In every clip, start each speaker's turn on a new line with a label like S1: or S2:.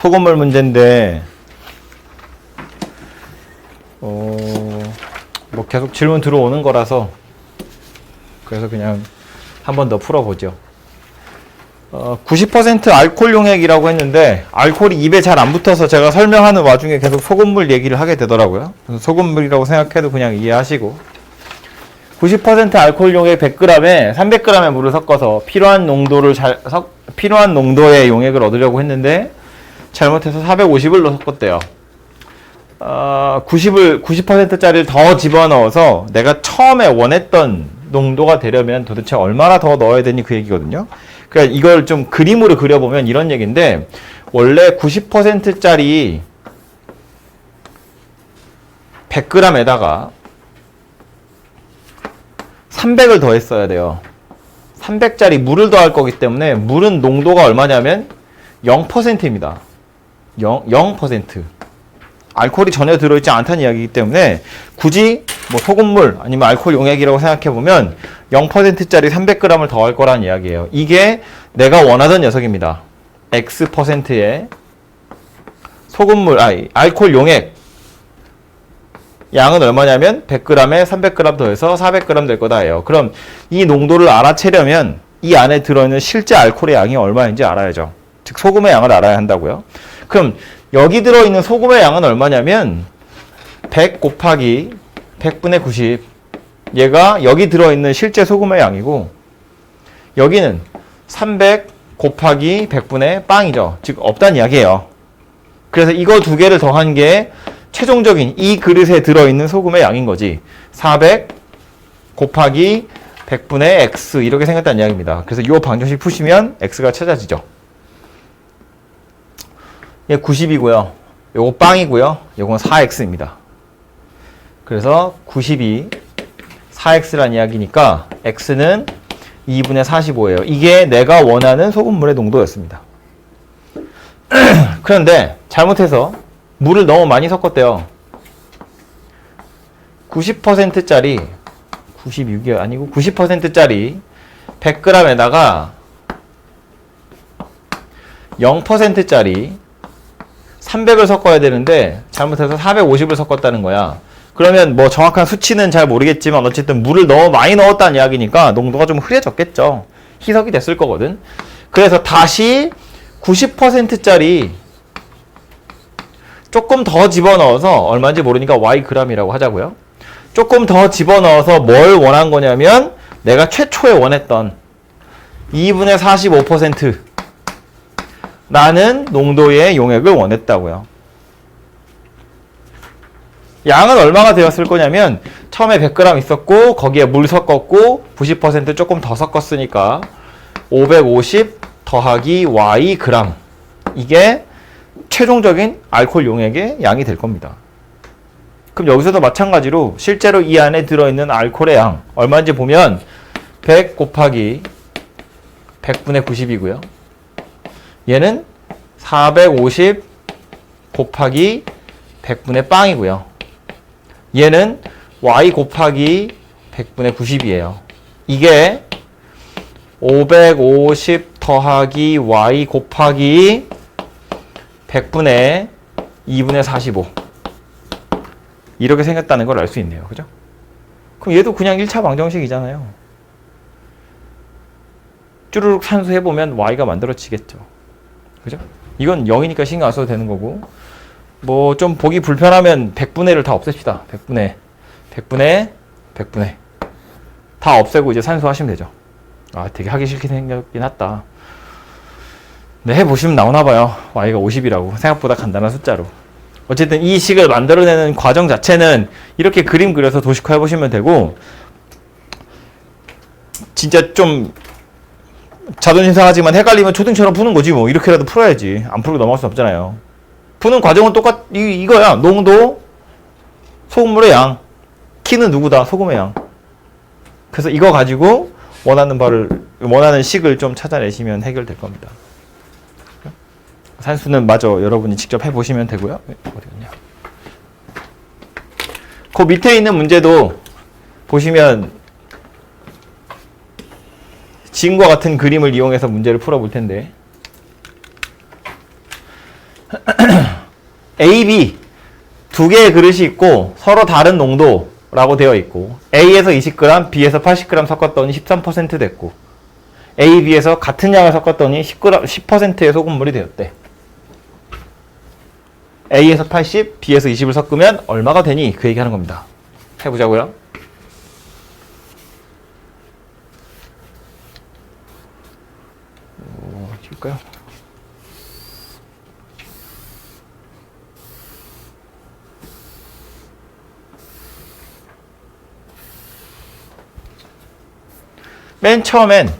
S1: 소금물 문제인데 뭐 계속 질문 들어오는 거라서 그래서 그냥 한 번 더 풀어보죠. 90% 알코올 용액이라고 했는데 알코올이 입에 잘 안 붙어서 제가 설명하는 와중에 계속 소금물 얘기를 하게 되더라고요. 그래서 소금물이라고 생각해도 그냥 이해하시고 90% 알코올 용액 100g에 300g의 물을 섞어서 필요한 농도의 용액을 얻으려고 했는데 잘못해서 450을 섞었대요. 90%짜리를 더 집어넣어서 내가 처음에 원했던 농도가 되려면 도대체 얼마나 더 넣어야 되니 그 얘기거든요. 그러니까 이걸 좀 그림으로 그려보면 이런 얘기인데, 원래 90%짜리 100g에다가 300을 더했어야 돼요. 300짜리 물을 더할 거기 때문에 물은 농도가 얼마냐면 0%입니다. 0%. 알코올이 전혀 들어있지 않다는 이야기이기 때문에 굳이 뭐 소금물 아니면 알코올 용액이라고 생각해보면 0%짜리 300g을 더할 거라는 이야기예요. 이게 내가 원하던 녀석입니다. X%의 알코올 용액 양은 얼마냐면 100g에 300g 더해서 400g 될 거다 해요. 그럼 이 농도를 알아채려면 이 안에 들어있는 실제 알코올의 양이 얼마인지 알아야죠. 즉 소금의 양을 알아야 한다고요. 그럼 여기 들어있는 소금의 양은 얼마냐면 100 곱하기 100분의 90, 얘가 여기 들어있는 실제 소금의 양이고, 여기는 300 곱하기 100분의 빵이죠. 즉 없다는 이야기예요. 그래서 이거 두 개를 더한 게 최종적인 이 그릇에 들어있는 소금의 양인 거지. 400 곱하기 100분의 x 이렇게 생겼다는 이야기입니다. 그래서 이 방정식 푸시면 x가 찾아지죠. 얘 90이고요. 요거 빵이고요. 요건 4x입니다. 그래서 90이 4x란 이야기니까 x는 2분의 45예요. 이게 내가 원하는 소금물의 농도였습니다. 그런데 잘못해서 물을 너무 많이 섞었대요. 90%짜리 96이 아니고 90%짜리 100g에다가 0%짜리 300을 섞어야 되는데 잘못해서 450을 섞었다는 거야. 그러면 뭐 정확한 수치는 잘 모르겠지만 어쨌든 물을 너무 많이 넣었다는 이야기니까 농도가 좀 흐려졌겠죠. 희석이 됐을 거거든. 그래서 다시 90%짜리 조금 더 집어넣어서 얼마인지 모르니까 Yg이라고 하자고요. 조금 더 집어넣어서 뭘 원한 거냐면 내가 최초에 원했던 2분의 45% 나는 농도의 용액을 원했다고요. 양은 얼마가 되었을 거냐면 처음에 100g 있었고 거기에 물 섞었고 90% 조금 더 섞었으니까 550 더하기 Y g 이게 최종적인 알코올 용액의 양이 될 겁니다. 그럼 여기서도 마찬가지로 실제로 이 안에 들어있는 알코올의 양 얼마인지 보면 100 곱하기 100분의 90이고요. 얘는 450 곱하기 100분의 빵이고요. 얘는 y 곱하기 100분의 90이에요. 이게 550 더하기 y 곱하기 100분의 2분의 45 이렇게 생겼다는 걸 알 수 있네요. 그죠? 그럼 얘도 그냥 1차 방정식이잖아요. 쭈루룩 산수해보면 y가 만들어지겠죠. 그죠? 이건 0이니까 신경 안 써도 되는 거고, 뭐 좀 보기 불편하면 100분의를 다 없앱시다. 100분의 다 없애고 이제 산수하시면 되죠. 아, 되게 하기 싫게 생겼긴 했다. 네, 해보시면 나오나봐요. y가 50이라고. 생각보다 간단한 숫자로. 어쨌든 이 식을 만들어내는 과정 자체는 이렇게 그림 그려서 도식화 해보시면 되고, 진짜 좀 자존심 상하지만 헷갈리면 초등처럼 푸는 거지 뭐. 이렇게라도 풀어야지. 안 풀고 넘어갈 수 없잖아요. 푸는 과정은 이거야. 농도, 소금물의 양. 키는 누구다? 소금의 양. 그래서 이거 가지고 원하는 식을 좀 찾아내시면 해결될 겁니다. 산수는 마저 여러분이 직접 해보시면 되고요. 어디 갔냐? 그 밑에 있는 문제도 보시면 지금과 같은 그림을 이용해서 문제를 풀어볼 텐데, A, B 두 개의 그릇이 있고 서로 다른 농도라고 되어 있고 A에서 20g, B에서 80g 섞었더니 13% 됐고 A, B에서 같은 양을 섞었더니 10%의 소금물이 되었대. A에서 80, B에서 20을 섞으면 얼마가 되니? 그 얘기하는 겁니다. 해보자고요. 칠까요? 맨 처음엔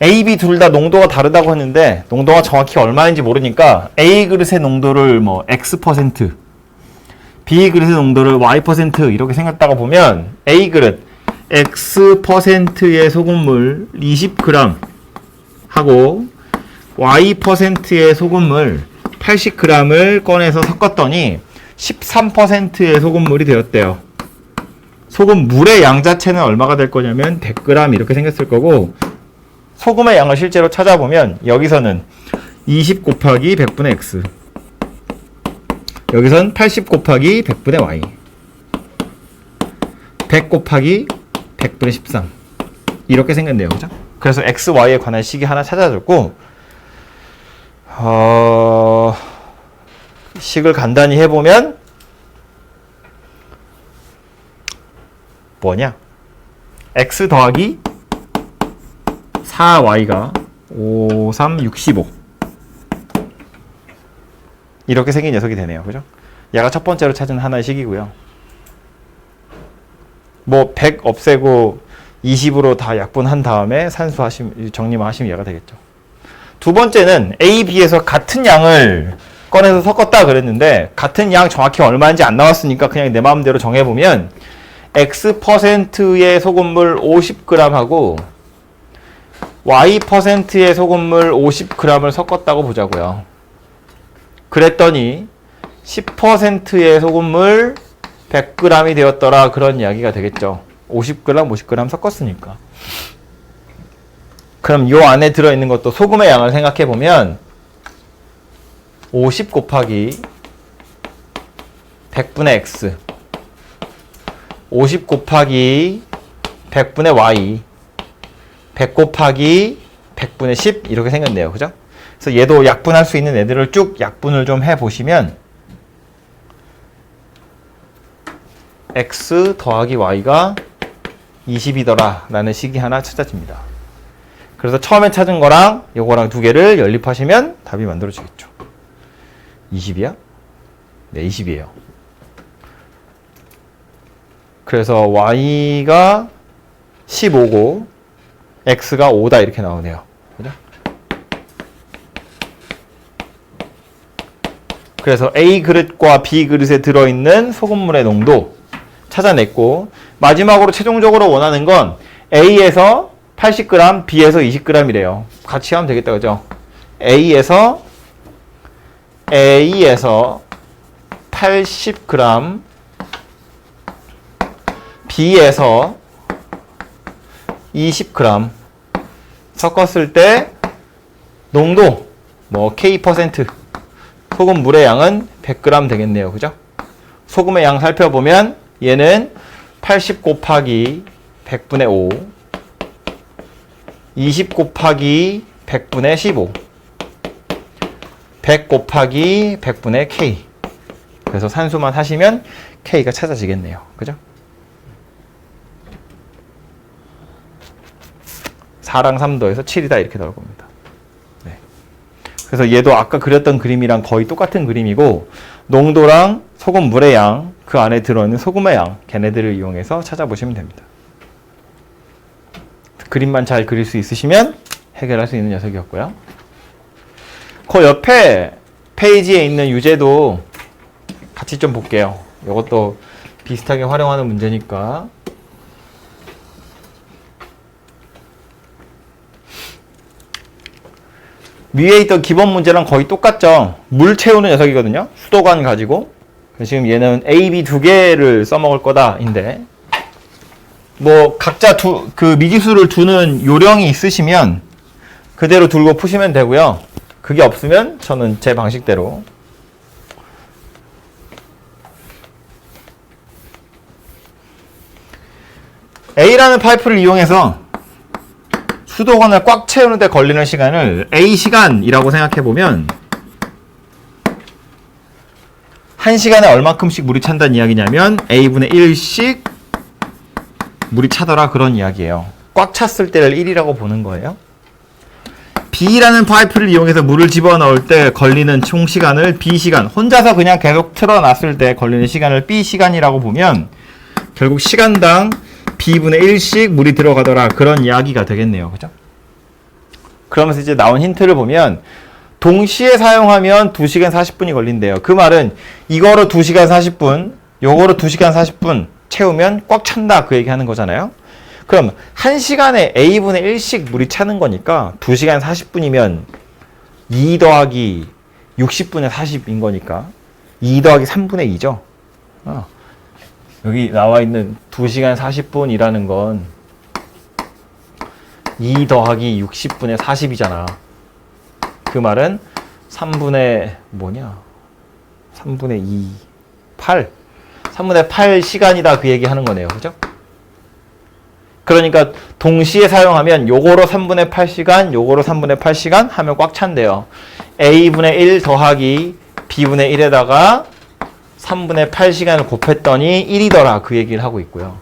S1: A, B 둘 다 농도가 다르다고 했는데 농도가 정확히 얼마인지 모르니까 A 그릇의 농도를 뭐 X%, B 그릇의 농도를 Y% 이렇게 생겼다고 보면 A 그릇 X%의 소금물 20g 하고 Y%의 소금물 80g을 꺼내서 섞었더니 13%의 소금물이 되었대요. 소금물의 양 자체는 얼마가 될 거냐면 100g 이렇게 생겼을 거고 소금의 양을 실제로 찾아보면 여기서는 20 곱하기 100분의 X 여기선 80 곱하기 100분의 Y 100 곱하기 100분의 13 이렇게 생겼네요. 그죠? 그래서 X, Y에 관한 식이 하나 찾아줬고 식을 간단히 해보면 뭐냐? X 더하기 4Y가 5, 3, 65 이렇게 생긴 녀석이 되네요. 그죠? 얘가 첫 번째로 찾은 하나의 식이고요. 뭐 100 없애고 20으로 다 약분한 다음에 산수 정리만 하시면 얘가 되겠죠. 두 번째는 A, B에서 같은 양을 꺼내서 섞었다 그랬는데 같은 양 정확히 얼마인지 안 나왔으니까 그냥 내 마음대로 정해보면 X%의 소금물 50g하고 Y%의 소금물 50g을 섞었다고 보자고요. 그랬더니 10%의 소금물 100g이 되었더라 그런 이야기가 되겠죠. 50g, 50g 섞었으니까. 그럼 요 안에 들어있는 것도 소금의 양을 생각해보면 50 곱하기 100분의 X 50 곱하기 100분의 Y 100 곱하기 100분의 10 이렇게 생겼네요. 그죠? 그래서 얘도 약분할 수 있는 애들을 쭉 약분을 좀 해보시면 X 더하기 Y가 20이더라 라는 식이 하나 찾아집니다. 그래서 처음에 찾은 거랑 요거랑 두 개를 연립하시면 답이 만들어지겠죠. 20이야? 네, 20이에요. 그래서 Y가 15고 X가 5다 이렇게 나오네요. 그죠? 그래서 A 그릇과 B 그릇에 들어있는 소금물의 농도 찾아냈고 마지막으로 최종적으로 원하는 건 A에서 80g, B에서 20g이래요. 같이 하면 되겠다. 그죠? A에서 80g, B에서 20g 섞었을 때 농도 뭐 K% 소금 물의 양은 100g 되겠네요. 그죠? 소금의 양 살펴보면 얘는 80 곱하기 100분의 5 20 곱하기 100분의 15 100 곱하기 100분의 K 그래서 산수만 하시면 K가 찾아지겠네요. 그죠? 4랑 3 더해서 7이다 이렇게 나올 겁니다. 네. 그래서 얘도 아까 그렸던 그림이랑 거의 똑같은 그림이고 농도랑 소금 물의 양, 그 안에 들어있는 소금의 양 걔네들을 이용해서 찾아보시면 됩니다. 그림만 잘 그릴 수 있으시면 해결할 수 있는 녀석이었고요. 그 옆에 페이지에 있는 유제도 같이 좀 볼게요. 이것도 비슷하게 활용하는 문제니까. 위에 있던 기본 문제랑 거의 똑같죠. 물 채우는 녀석이거든요. 수도관 가지고. 지금 얘는 A, B 두 개를 써먹을 거다인데 뭐 각자 그 미지수를 두는 요령이 있으시면 그대로 두고 푸시면 되고요. 그게 없으면 저는 제 방식대로 A라는 파이프를 이용해서 수도관을 꽉 채우는데 걸리는 시간을 A시간이라고 생각해보면 1시간에 얼마큼씩 물이 찬다는 이야기냐면 A분의 1씩 물이 차더라 그런 이야기예요. 꽉 찼을 때를 1이라고 보는 거예요. B라는 파이프를 이용해서 물을 집어넣을 때 걸리는 총 시간을 B시간, 혼자서 그냥 계속 틀어놨을 때 걸리는 시간을 B시간이라고 보면 결국 시간당 B분의 1씩 물이 들어가더라 그런 이야기가 되겠네요. 그죠? 그러면서 이제 나온 힌트를 보면 동시에 사용하면 2시간 40분이 걸린대요. 그 말은 이거로 2시간 40분, 요거로 2시간 40분 채우면 꽉 찬다 그 얘기하는 거잖아요. 그럼 1시간에 A분의 1씩 물이 차는 거니까 2시간 40분이면 2 더하기 60분의 40인 거니까 2 더하기 3분의 2죠. 여기 나와 있는 2시간 40분이라는 건 2 더하기 60분의 40이잖아. 그 말은 3분의 2, 8. 3분의 8 시간이다 그 얘기 하는 거네요. 그죠? 그러니까 동시에 사용하면 요거로 3분의 8시간, 요거로 3분의 8시간 하면 꽉 찬대요. A분의 1 더하기 B분의 1에다가 3분의 8시간을 곱했더니 1이더라 그 얘기를 하고 있고요.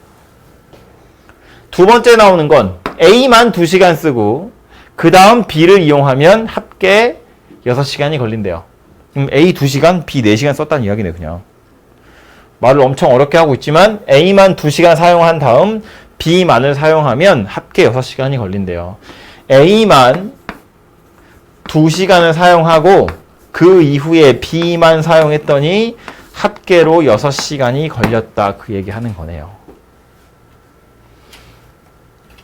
S1: 두 번째 나오는 건 A만 2시간 쓰고 그 다음 B를 이용하면 합계 6시간이 걸린대요. 그럼 A 2시간, B 4시간 썼다는 이야기네 그냥. 말을 엄청 어렵게 하고 있지만 A만 2시간 사용한 다음 B만을 사용하면 합계 6시간이 걸린대요. A만 2시간을 사용하고 그 이후에 B만 사용했더니 합계로 6시간이 걸렸다 그 얘기 하는 거네요.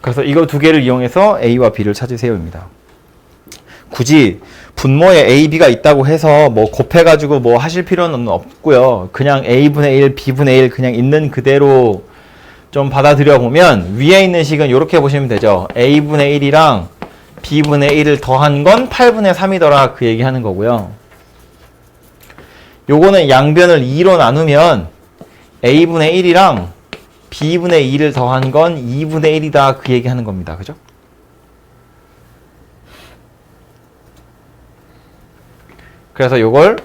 S1: 그래서 이거 두 개를 이용해서 A와 B를 찾으세요입니다. 굳이 분모에 A, B가 있다고 해서 뭐 곱해가지고 뭐 하실 필요는 없고요. 그냥 A분의 1, B분의 1 그냥 있는 그대로 좀 받아들여 보면 위에 있는 식은 이렇게 보시면 되죠. A분의 1이랑 B분의 1을 더한 건 8분의 3이더라 그 얘기하는 거고요. 요거는 양변을 2로 나누면 A분의 1이랑 B분의 2를 더한 건 2분의 1이다 그 얘기하는 겁니다. 그죠? 그래서 요걸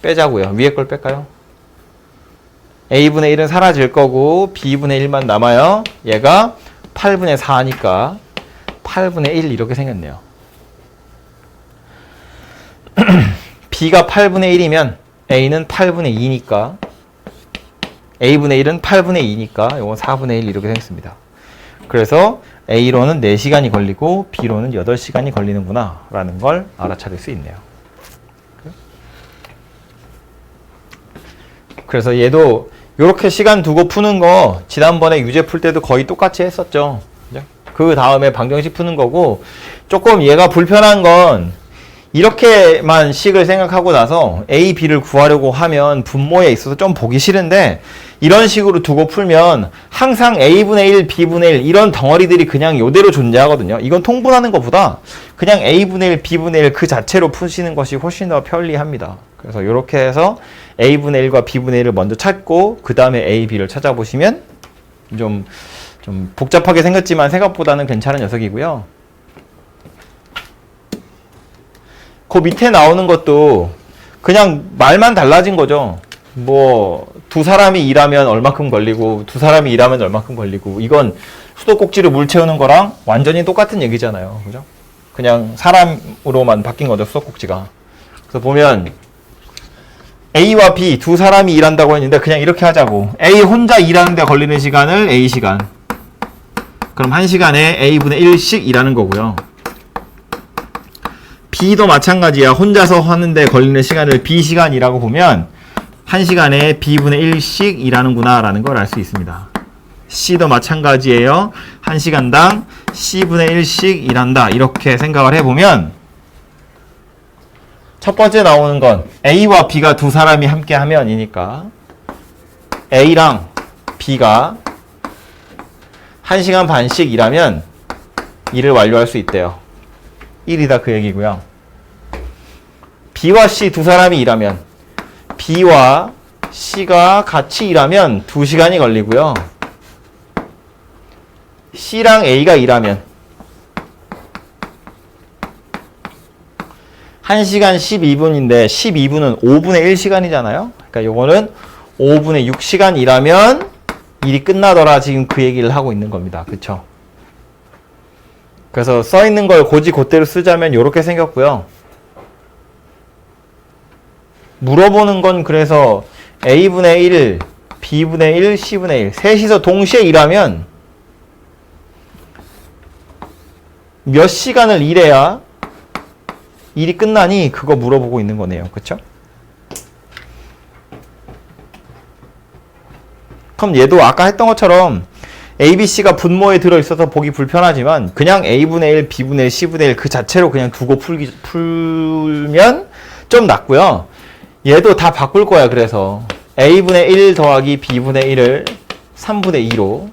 S1: 빼자고요. 위에 걸 뺄까요? A분의 1은 사라질 거고 B분의 1만 남아요. 얘가 8분의 4니까 8분의 1 이렇게 생겼네요. B가 8분의 1이면 A는 8분의 2니까 A분의 1은 8분의 2니까 이건 4분의 1 이렇게 생겼습니다. 그래서 A로는 4시간이 걸리고 B로는 8시간이 걸리는구나 라는 걸 알아차릴 수 있네요. 그래서 얘도 이렇게 시간 두고 푸는 거 지난번에 유제 풀 때도 거의 똑같이 했었죠. 그 다음에 방정식 푸는 거고 조금 얘가 불편한 건 이렇게만 식을 생각하고 나서 A, B를 구하려고 하면 분모에 있어서 좀 보기 싫은데 이런 식으로 두고 풀면 항상 A분의 1, B분의 1 이런 덩어리들이 그냥 이대로 존재하거든요. 이건 통분하는 것보다 그냥 A분의 1, B분의 1 그 자체로 푸시는 것이 훨씬 더 편리합니다. 그래서 이렇게 해서 A분의 1과 B분의 1을 먼저 찾고 그 다음에 A, B를 찾아보시면 좀 복잡하게 생겼지만 생각보다는 괜찮은 녀석이고요. 그 밑에 나오는 것도 그냥 말만 달라진 거죠. 뭐 두 사람이 일하면 얼마큼 걸리고 두 사람이 일하면 얼마큼 걸리고 이건 수도꼭지로 물 채우는 거랑 완전히 똑같은 얘기잖아요. 그죠? 그냥 사람으로만 바뀐 거죠. 수도꼭지가. 그래서 보면 A와 B 두 사람이 일한다고 했는데 그냥 이렇게 하자고. A 혼자 일하는데 걸리는 시간을 A시간. 그럼 1시간에 A분의 1씩 일하는 거고요. B도 마찬가지야. 혼자서 하는데 걸리는 시간을 B시간이라고 보면 1시간에 B분의 1씩 일하는구나 라는 걸 알 수 있습니다. C도 마찬가지예요. 1시간당 C분의 1씩 일한다. 이렇게 생각을 해보면 첫 번째 나오는 건 A와 B가 두 사람이 함께 하면이니까 A랑 B가 1시간 반씩 일하면 일을 완료할 수 있대요. 1이다 그 얘기고요. B와 C 두 사람이 일하면 B와 C가 같이 일하면 2시간이 걸리고요. C랑 A가 2라면 1시간 12분인데 12분은 5분의 1시간이잖아요. 그러니까 요거는 5분의 6시간이라면 일이 끝나더라. 지금 그 얘기를 하고 있는 겁니다. 그쵸? 그래서 써 있는 걸 고지 곧대로 쓰자면 요렇게 생겼고요. 물어보는 건 그래서 A분의 1, B분의 1, C분의 1 셋이서 동시에 일하면 몇 시간을 일해야 일이 끝나니 그거 물어보고 있는 거네요. 그쵸? 그럼 얘도 아까 했던 것처럼 A, B, C가 분모에 들어있어서 보기 불편하지만 그냥 A분의 1, B분의 1, C분의 1 그 자체로 그냥 두고 풀면 좀 낫고요. 얘도 다 바꿀 거야. 그래서 A분의 1 더하기 B분의 1을 3분의 2로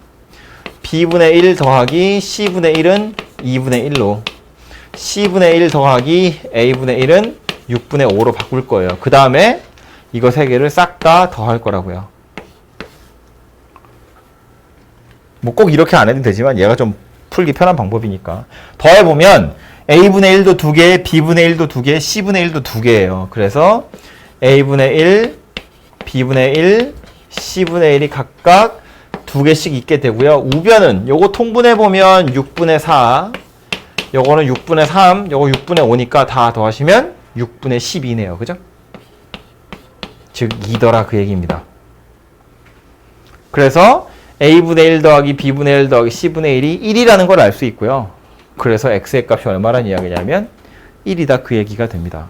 S1: B분의 1 더하기 C분의 1은 2분의 1로 C분의 1 더하기 A분의 1은 6분의 5로 바꿀 거예요. 그 다음에 이거 3개를 싹 다 더할 거라고요. 뭐 꼭 이렇게 안 해도 되지만 얘가 좀 풀기 편한 방법이니까. 더해보면 A분의 1도 2개, B분의 1도 2개, C분의 1도 2개예요. 그래서 A분의 1, B분의 1, C분의 1이 각각 2개씩 있게 되고요. 우변은 요거 통분해보면 6분의 4, 요거는 6분의 3, 요거 6분의 5니까 다 더하시면 6분의 12네요. 그죠? 즉 2더라 그 얘기입니다. 그래서 A분의 1 더하기 B분의 1 더하기 C분의 1이 1이라는 걸 알 수 있고요. 그래서 X의 값이 얼마라는 이야기냐면 1이다 그 얘기가 됩니다.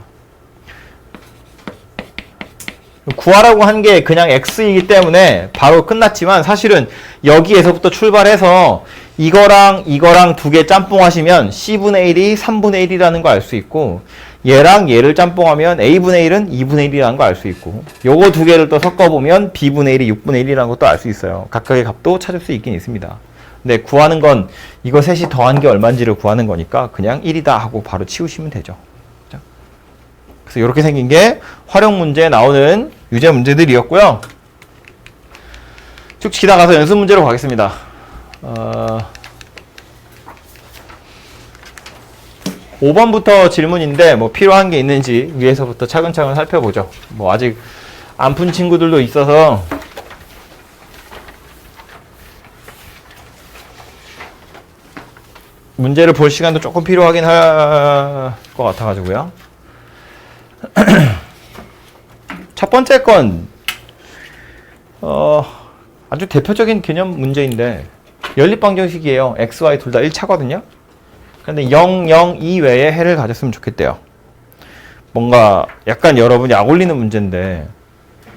S1: 구하라고 한 게 그냥 X이기 때문에 바로 끝났지만 사실은 여기에서부터 출발해서 이거랑 2개 짬뽕 하시면 C분의 1이 3분의 1이라는 거 알 수 있고 얘랑 얘를 짬뽕하면 A분의 1은 2분의 1이라는 거 알 수 있고 요거 2개를 또 섞어보면 B분의 1이 6분의 1이라는 것도 알 수 있어요. 각각의 값도 찾을 수 있긴 있습니다. 근데 구하는 건 이거 셋이 더한 게 얼마인지를 구하는 거니까 그냥 1이다 하고 바로 치우시면 되죠. 그래서 이렇게 생긴 게 활용 문제에 나오는 유제 문제들이었고요. 쭉 지나가서 연습 문제로 가겠습니다. 5번부터 질문인데 뭐 필요한 게 있는지 위에서부터 차근차근 살펴보죠. 뭐 아직 안 푼 친구들도 있어서 문제를 볼 시간도 조금 필요하긴 할 것 같아가지고요. 첫 번째 건 아주 대표적인 개념 문제인데 연립방정식이에요. x, y 둘 다 1차거든요. 그런데 0, 0 이외에 해를 가졌으면 좋겠대요. 뭔가 약간 여러분이 악올리는 문제인데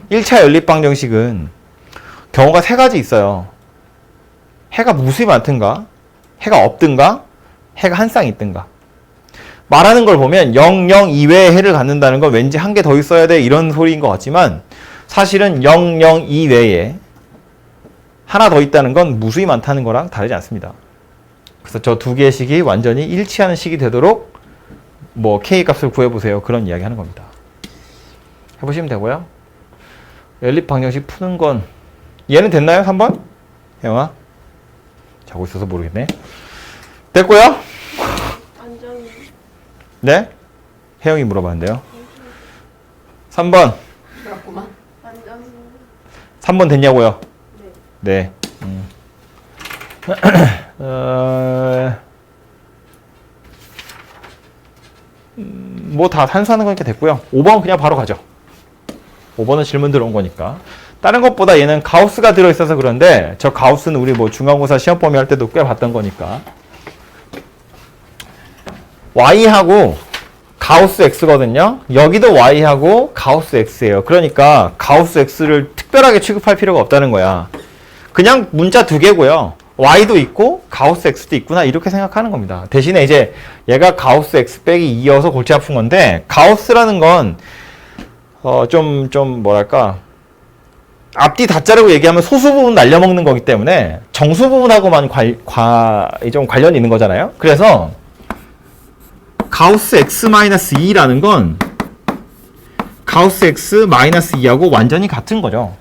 S1: 1차 연립방정식은 경우가 3가지 있어요. 해가 무수히 많든가 해가 없든가 해가 한 쌍 있든가. 말하는 걸 보면 0, 0 이외에 해를 갖는다는 건 왠지 한 개 더 있어야 돼 이런 소리인 것 같지만 사실은 0, 0 이외에 하나 더 있다는 건 무수히 많다는 거랑 다르지 않습니다. 그래서 저 2개의 식이 완전히 일치하는 식이 되도록 뭐 K 값을 구해보세요. 그런 이야기 하는 겁니다. 해보시면 되고요. 연립방정식 푸는 건 얘는 됐나요? 3번? 혜영아? 자고 있어서 모르겠네. 됐고요.
S2: 완전히.
S1: 네? 혜영이 물어봤는데요. 3번.
S2: 그렇구만. 완전.
S1: 3번 됐냐고요?
S2: 네.
S1: 네. 뭐 다 산수하는 거니까 됐고요. 5번 그냥 바로 가죠. 5번은 질문 들어온 거니까. 다른 것보다 얘는 가우스가 들어있어서 그런데 저 가우스는 우리 뭐 중간고사 시험 범위 할 때도 꽤 봤던 거니까. y하고 가우스 x거든요. 여기도 y하고 가우스 x예요. 그러니까 가우스 x를 특별하게 취급할 필요가 없다는 거야. 그냥 문자 2개고요. y도 있고 가우스 x도 있구나 이렇게 생각하는 겁니다. 대신에 이제 얘가 가우스 x 빼기 2여서 골치 아픈 건데 가우스라는 건 좀 뭐랄까 앞뒤 다 자르고 얘기하면 소수 부분 날려먹는 거기 때문에 정수 부분하고만 좀 관련이 있는 거잖아요. 그래서 가우스 x-2라는 건 가우스 x-2하고 완전히 같은 거죠.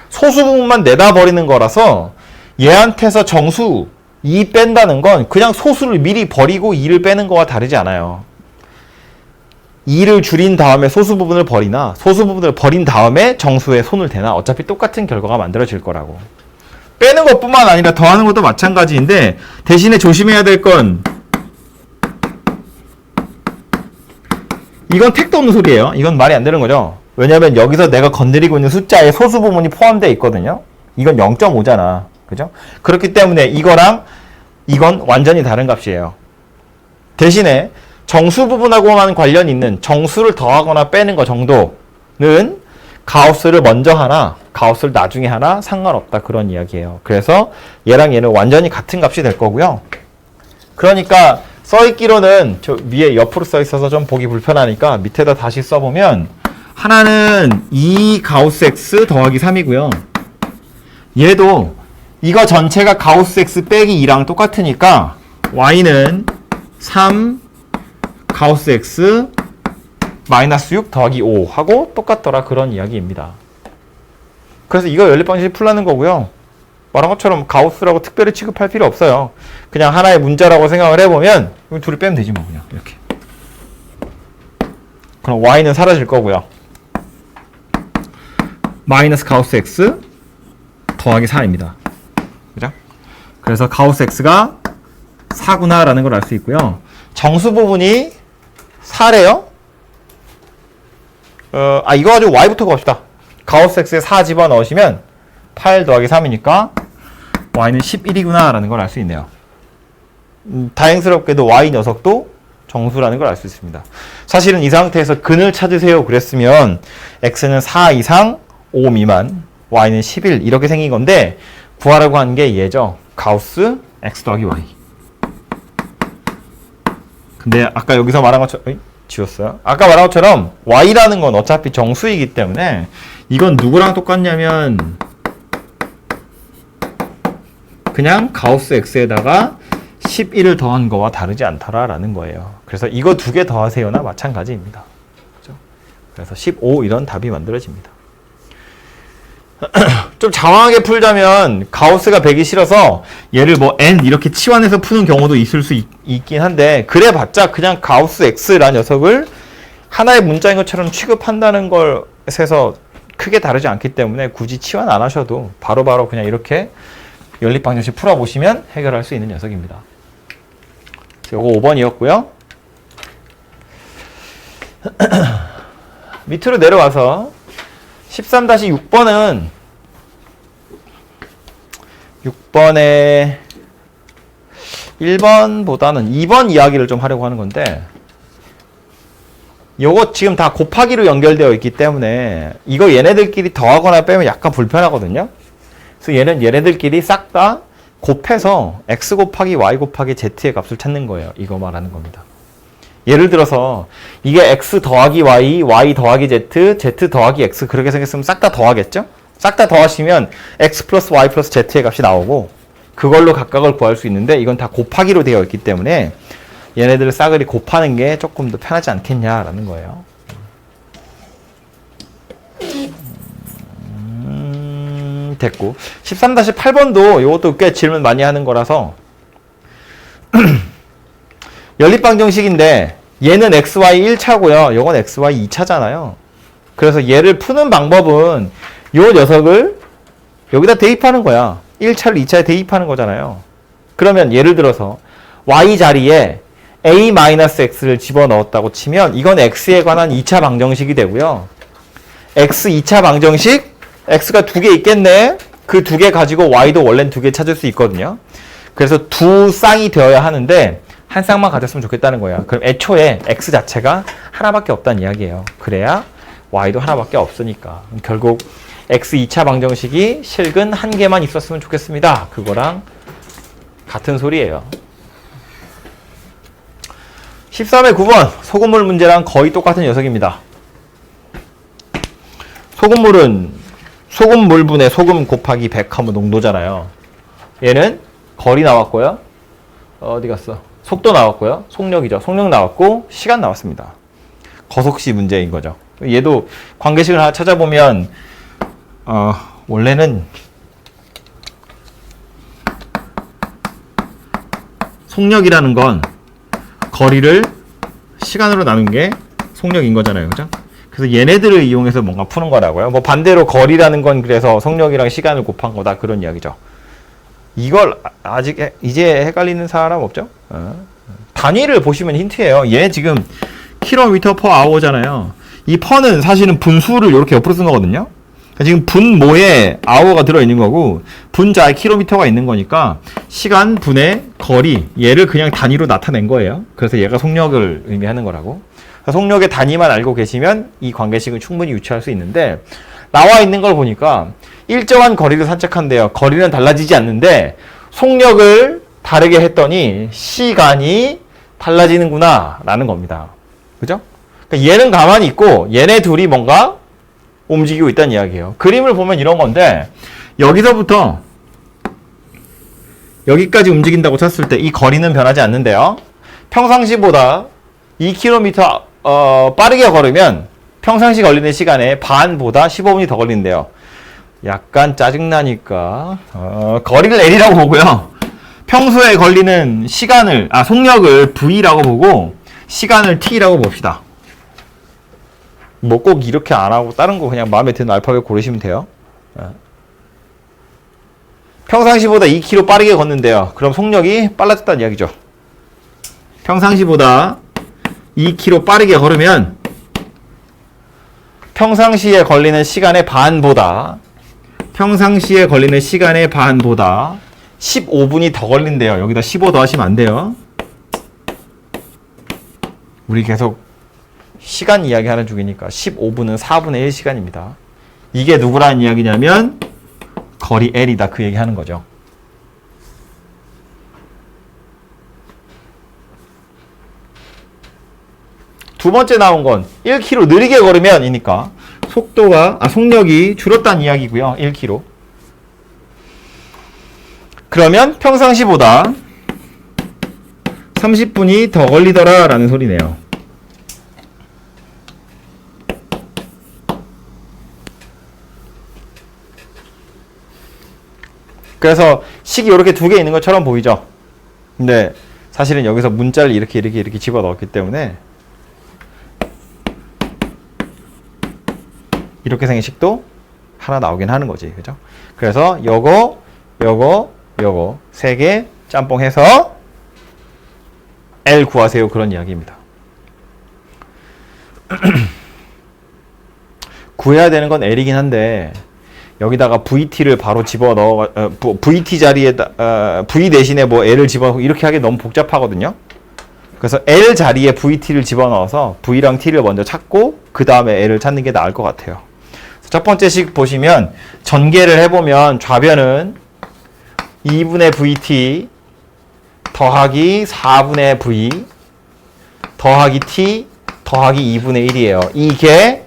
S1: 소수 부분만 내다 버리는 거라서 얘한테서 정수 2 뺀다는 건 그냥 소수를 미리 버리고 2를 빼는 거와 다르지 않아요. 2를 줄인 다음에 소수 부분을 버리나 소수 부분을 버린 다음에 정수에 손을 대나 어차피 똑같은 결과가 만들어질 거라고. 빼는 것뿐만 아니라 더하는 것도 마찬가지인데 대신에 조심해야 될 건 이건 택도 없는 소리예요. 이건 말이 안 되는 거죠. 왜냐면 여기서 내가 건드리고 있는 숫자에 소수 부분이 포함되어 있거든요. 이건 0.5잖아. 그죠? 그렇기 때문에 이거랑 이건 완전히 다른 값이에요. 대신에 정수 부분하고만 관련 있는 정수를 더하거나 빼는 거 정도는 가우스를 먼저 하나, 가우스를 나중에 하나 상관없다. 그런 이야기예요. 그래서 얘랑 얘는 완전히 같은 값이 될 거고요. 그러니까 써있기로는 저 위에 옆으로 써있어서 좀 보기 불편하니까 밑에다 다시 써보면 하나는 2 가우스 x 더하기 3이고요. 얘도 이거 전체가 가우스 x 빼기 2랑 똑같으니까 y는 3 가우스 x 마이너스 6 더하기 5 하고 똑같더라. 그런 이야기입니다. 그래서 이거 연립방식 풀라는 거고요. 말한 것처럼 가우스라고 특별히 취급할 필요 없어요. 그냥 하나의 문자라고 생각을 해보면 둘을 빼면 되지 뭐 그냥 이렇게. 그럼 y는 사라질 거고요. 마이너스 가우스 x 더하기 4입니다. 그죠? 그래서 가우스 x가 4구나 라는 걸 알 수 있고요. 정수 부분이 4래요. 이거 가지고 y부터 봅시다. 가우스 x에 4 집어넣으시면 8 더하기 3이니까 y는 11이구나 라는 걸 알 수 있네요. 다행스럽게도 y 녀석도 정수라는 걸 알 수 있습니다. 사실은 이 상태에서 근을 찾으세요 그랬으면 x는 4 이상 5 미만 y는 11 이렇게 생긴 건데 구하라고 한 게 얘죠. 가우스 x 더하기 y. 근데 아까 여기서 말한 것처럼 지웠어요. 아까 말한 것처럼 y라는 건 어차피 정수이기 때문에 이건 누구랑 똑같냐면 그냥 가우스 x에다가 11을 더한 거와 다르지 않더라라는 거예요. 그래서 이거 두 개 더하세요나 마찬가지입니다. 그죠? 그래서 15 이런 답이 만들어집니다. 좀 장황하게 풀자면 가우스가 100이 싫어서 얘를 뭐 n 이렇게 치환해서 푸는 경우도 있을 수 있긴 한데 그래봤자 그냥 가우스 x라는 녀석을 하나의 문자인 것처럼 취급한다는 것에서 크게 다르지 않기 때문에 굳이 치환 안 하셔도 바로바로 그냥 이렇게 연립방정식 풀어보시면 해결할 수 있는 녀석입니다. 요거 5번이었고요. 밑으로 내려와서 13-6번은 6번에 1번보다는 2번 이야기를 좀 하려고 하는 건데 요거 지금 다 곱하기로 연결되어 있기 때문에 이거 얘네들끼리 더하거나 빼면 약간 불편하거든요. 그래서 얘네들끼리 싹 다 곱해서 x 곱하기 y 곱하기 z의 값을 찾는 거예요. 이거 말하는 겁니다. 예를 들어서 이게 x 더하기 y, y 더하기 z, z 더하기 x 그렇게 생겼으면 싹 다 더하겠죠? 싹 다 더하시면 x 플러스 y 플러스 z의 값이 나오고 그걸로 각각을 구할 수 있는데 이건 다 곱하기로 되어 있기 때문에 얘네들을 싸그리 곱하는 게 조금 더 편하지 않겠냐라는 거예요. 됐고 13-8번도 이것도 꽤 질문 많이 하는 거라서 연립방정식인데 얘는 xy 1차고요. 요건 xy 2차잖아요. 그래서 얘를 푸는 방법은 요 녀석을 여기다 대입하는 거야. 1차를 2차에 대입하는 거잖아요. 그러면 예를 들어서 y 자리에 a-x를 집어넣었다고 치면 이건 x에 관한 2차 방정식이 되고요. x 2차 방정식 x가 두 개 있겠네. 그 두 개 가지고 y도 원래는 두 개 찾을 수 있거든요. 그래서 두 쌍이 되어야 하는데 한 쌍만 가졌으면 좋겠다는 거예요. 그럼 애초에 x 자체가 하나밖에 없다는 이야기예요. 그래야 y도 하나밖에 없으니까. 결국 x 2차 방정식이 실근 한 개만 있었으면 좋겠습니다. 그거랑 같은 소리예요. 13의 9번 소금물 문제랑 거의 똑같은 녀석입니다. 소금물은 소금물분의 소금 곱하기 100 하면 농도잖아요. 얘는 거리 나왔고요. 어디 갔어? 속도 나왔고요. 속력이죠. 속력 나왔고 시간 나왔습니다. 거속시 문제인 거죠. 얘도 관계식을 하나 찾아보면 원래는 속력이라는 건 거리를 시간으로 나눈 게 속력인 거잖아요. 그죠? 그래서 얘네들을 이용해서 뭔가 푸는 거라고요. 뭐 반대로 거리라는 건 그래서 속력이랑 시간을 곱한 거다. 그런 이야기죠. 이걸 아직 이제 헷갈리는 사람 없죠? 단위를 보시면 힌트예요. 얘 지금 킬로미터 퍼 아워잖아요. 이 퍼는 사실은 분수를 이렇게 옆으로 쓴 거거든요. 지금 분모에 아워가 들어있는 거고 분자에 킬로미터가 있는 거니까 시간 분의 거리 얘를 그냥 단위로 나타낸 거예요. 그래서 얘가 속력을 의미하는 거라고. 속력의 단위만 알고 계시면 이 관계식을 충분히 유추할 수 있는데 나와 있는 걸 보니까 일정한 거리를 산책한대요. 거리는 달라지지 않는데 속력을 다르게 했더니 시간이 달라지는구나 라는 겁니다. 그죠? 그러니까 얘는 가만히 있고 얘네 둘이 뭔가 움직이고 있다는 이야기예요. 그림을 보면 이런 건데 여기서부터 여기까지 움직인다고 쳤을 때 이 거리는 변하지 않는데요. 평상시보다 2km 빠르게 걸으면 평상시 걸리는 시간의 반보다 15분이 더 걸린대요. 약간 짜증나니까 거리를 L이라고 보고요. 평소에 걸리는 시간을 속력을 V라고 보고 시간을 T라고 봅시다. 뭐 꼭 이렇게 안 하고 다른 거 그냥 마음에 드는 알파벳 고르시면 돼요. 평상시보다 2km 빠르게 걷는데요. 그럼 속력이 빨라졌다는 이야기죠. 평상시보다 2km 빠르게 걸으면 평상시에 걸리는 시간의 반보다 15분이 더 걸린대요. 여기다 15 더하시면 안 돼요. 우리 계속 시간 이야기하는 중이니까 15분은 4분의 1 시간입니다. 이게 누구라는 이야기냐면 거리 L이다. 그 얘기하는 거죠. 두 번째 나온 건 1km 느리게 걸으면 이니까 속력이 줄었다는 이야기고요. 1km. 그러면 평상시보다 30분이 더 걸리더라 라는 소리네요. 그래서 식이 이렇게 두 개 있는 것처럼 보이죠. 근데 사실은 여기서 문자를 이렇게 집어넣었기 때문에 이렇게 생긴 식도 하나 나오긴 하는 거지. 그죠? 그래서 요거 세 개 짬뽕해서 L 구하세요. 그런 이야기입니다. 구해야 되는 건 L이긴 한데 여기다가 VT를 바로 집어넣어 VT 자리에다 V 대신에 뭐 L을 집어넣고 이렇게 하기 너무 복잡하거든요. 그래서 L 자리에 VT를 집어넣어서 V랑 T를 먼저 찾고 그 다음에 L을 찾는 게 나을 것 같아요. 첫 번째 식 보시면 전개를 해보면 좌변은 2분의 VT 더하기 4분의 V 더하기 T 더하기 2분의 1이에요. 이게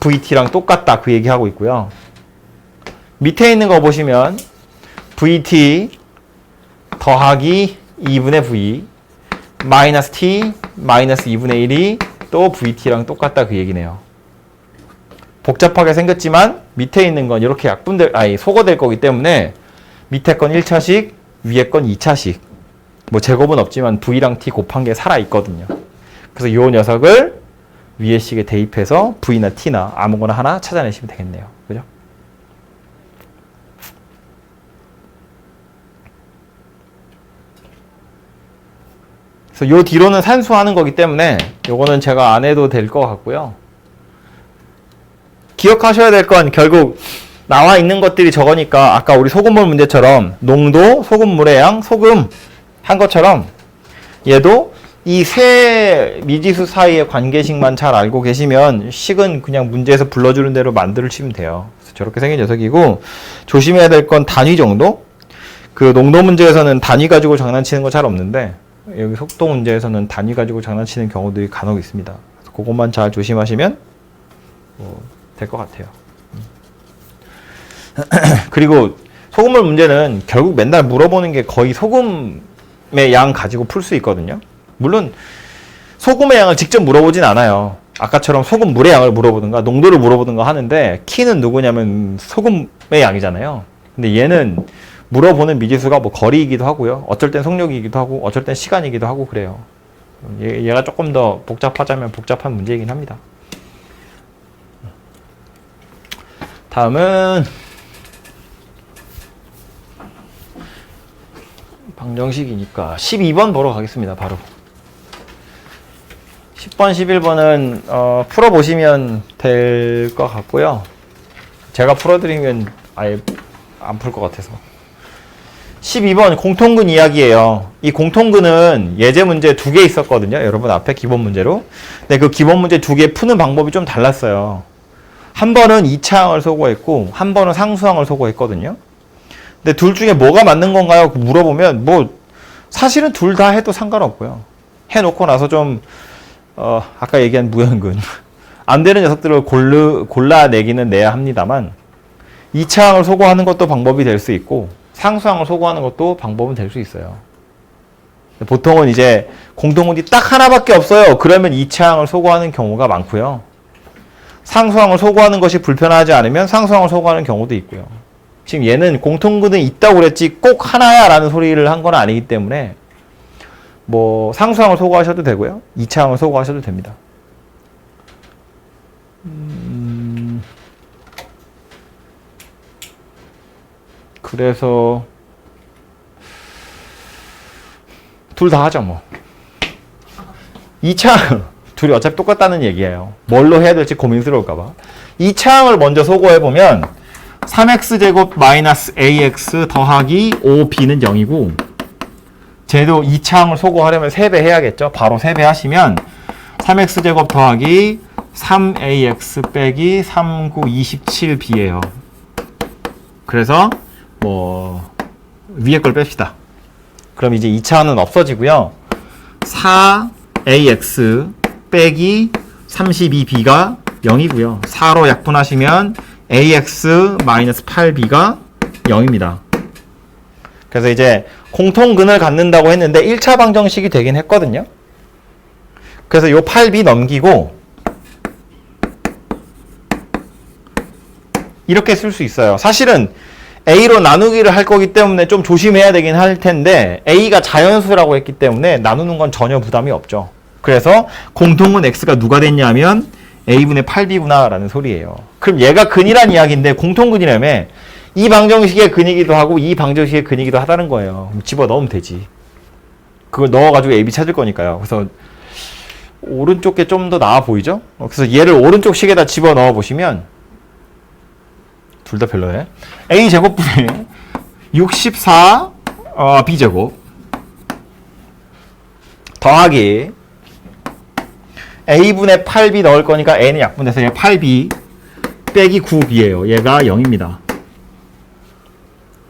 S1: VT랑 똑같다. 그 얘기하고 있고요. 밑에 있는 거 보시면 VT 더하기 2분의 V 마이너스 T 마이너스 2분의 1이 또 VT랑 똑같다. 그 얘기네요. 복잡하게 생겼지만 밑에 있는 건 이렇게 소거될 거기 때문에 밑에 건 1차식, 위에 건 2차식. 뭐 제곱은 없지만 V랑 T 곱한 게 살아있거든요. 그래서 이 녀석을 위에 식에 대입해서 V나 T나 아무거나 하나 찾아내시면 되겠네요. 그죠? 그래서 요 뒤로는 산수하는 거기 때문에 요거는 제가 안 해도 될 것 같고요. 기억하셔야 될 건 결국 나와 있는 것들이 저거니까 아까 우리 소금물 문제처럼 농도, 소금물의 양, 소금 한 것처럼 얘도 이 세 미지수 사이의 관계식만 잘 알고 계시면 식은 그냥 문제에서 불러주는 대로 만들어치면 돼요. 그래서 저렇게 생긴 녀석이고 조심해야 될 건 단위 정도? 그 농도 문제에서는 단위 가지고 장난치는 거 잘 없는데 여기 속도 문제에서는 단위 가지고 장난치는 경우들이 간혹 있습니다. 그래서 그것만 잘 조심하시면 될 것 같아요. 그리고 소금물 문제는 결국 맨날 물어보는 게 거의 소금의 양 가지고 풀 수 있거든요. 물론 소금의 양을 직접 물어보진 않아요. 아까처럼 소금물의 양을 물어보든가 농도를 물어보든가 하는데 키는 누구냐면 소금의 양이잖아요. 근데 얘는 물어보는 미지수가 뭐 거리이기도 하고요. 어쩔 땐 속력이기도 하고 어쩔 땐 시간이기도 하고 그래요. 얘가 조금 더 복잡하자면 복잡한 문제이긴 합니다. 다음은 방정식이니까 12번 보러 가겠습니다. 바로 10번, 11번은 풀어보시면 될 것 같고요. 제가 풀어드리면 아예 안 풀 것 같아서. 12번 공통근 이야기예요. 이 공통근은 예제 문제 2개 있었거든요. 여러분 앞에 기본 문제로. 근데 그 기본 문제 2개 푸는 방법이 좀 달랐어요. 한 번은 2차항을 소거했고 한 번은 상수항을 소거했거든요. 근데 둘 중에 뭐가 맞는 건가요? 물어보면 뭐 사실은 둘 다 해도 상관없고요. 해놓고 나서 좀 아까 얘기한 무연근 안 되는 녀석들을 골라내기는 내야 합니다만 2차항을 소거하는 것도 방법이 될 수 있고 상수항을 소거하는 것도 방법은 될 수 있어요. 보통은 이제 공통근이 딱 하나밖에 없어요. 그러면 2차항을 소거하는 경우가 많고요. 상수항을 소거하는 것이 불편하지 않으면 상수항을 소거하는 경우도 있고요. 지금 얘는 공통근은 있다고 그랬지 꼭 하나야 라는 소리를 한 건 아니기 때문에 뭐 상수항을 소거하셔도 되고요. 2차항을 소거하셔도 됩니다. 그래서 둘 다 하죠 뭐. 2차항 둘이 어차피 똑같다는 얘기예요. 뭘로 해야 될지 고민스러울까 봐. 2차항을 먼저 소거해보면 3x제곱 마이너스 ax 더하기 5b는 0이고 쟤도 2차항을 소거하려면 3배 해야겠죠. 바로 3배 하시면 3x제곱 더하기 3ax 빼기 39, 27b예요. 그래서 뭐 위에 걸 뺍시다. 그럼 이제 2차항은 없어지고요. 4ax 빼기 32b가 0이고요. 4로 약분하시면 ax 마이너스 8b가 0입니다. 그래서 이제 공통근을 갖는다고 했는데 1차 방정식이 되긴 했거든요. 그래서 요 8b 넘기고 이렇게 쓸 수 있어요. 사실은 a로 나누기를 할 거기 때문에 좀 조심해야 되긴 할 텐데 a가 자연수라고 했기 때문에 나누는 건 전혀 부담이 없죠. 그래서 공통근 x가 누가 됐냐면 a분의 8b구나 라는 소리예요. 그럼 얘가 근이란 이야기인데 공통근이라며 이 방정식의 근이기도 하고 이 방정식의 근이기도 하다는 거예요. 집어넣으면 되지. 그걸 넣어가지고 ab 찾을 거니까요. 그래서 오른쪽 게 좀 더 나아 보이죠? 그래서 얘를 오른쪽 식에다 집어넣어 보시면 둘 다 별로네. a제곱분의 64 b제곱 더하기 a분의 8b 넣을 거니까 a는 약분돼서 얘 8b 빼기 9b예요. 얘가 0입니다.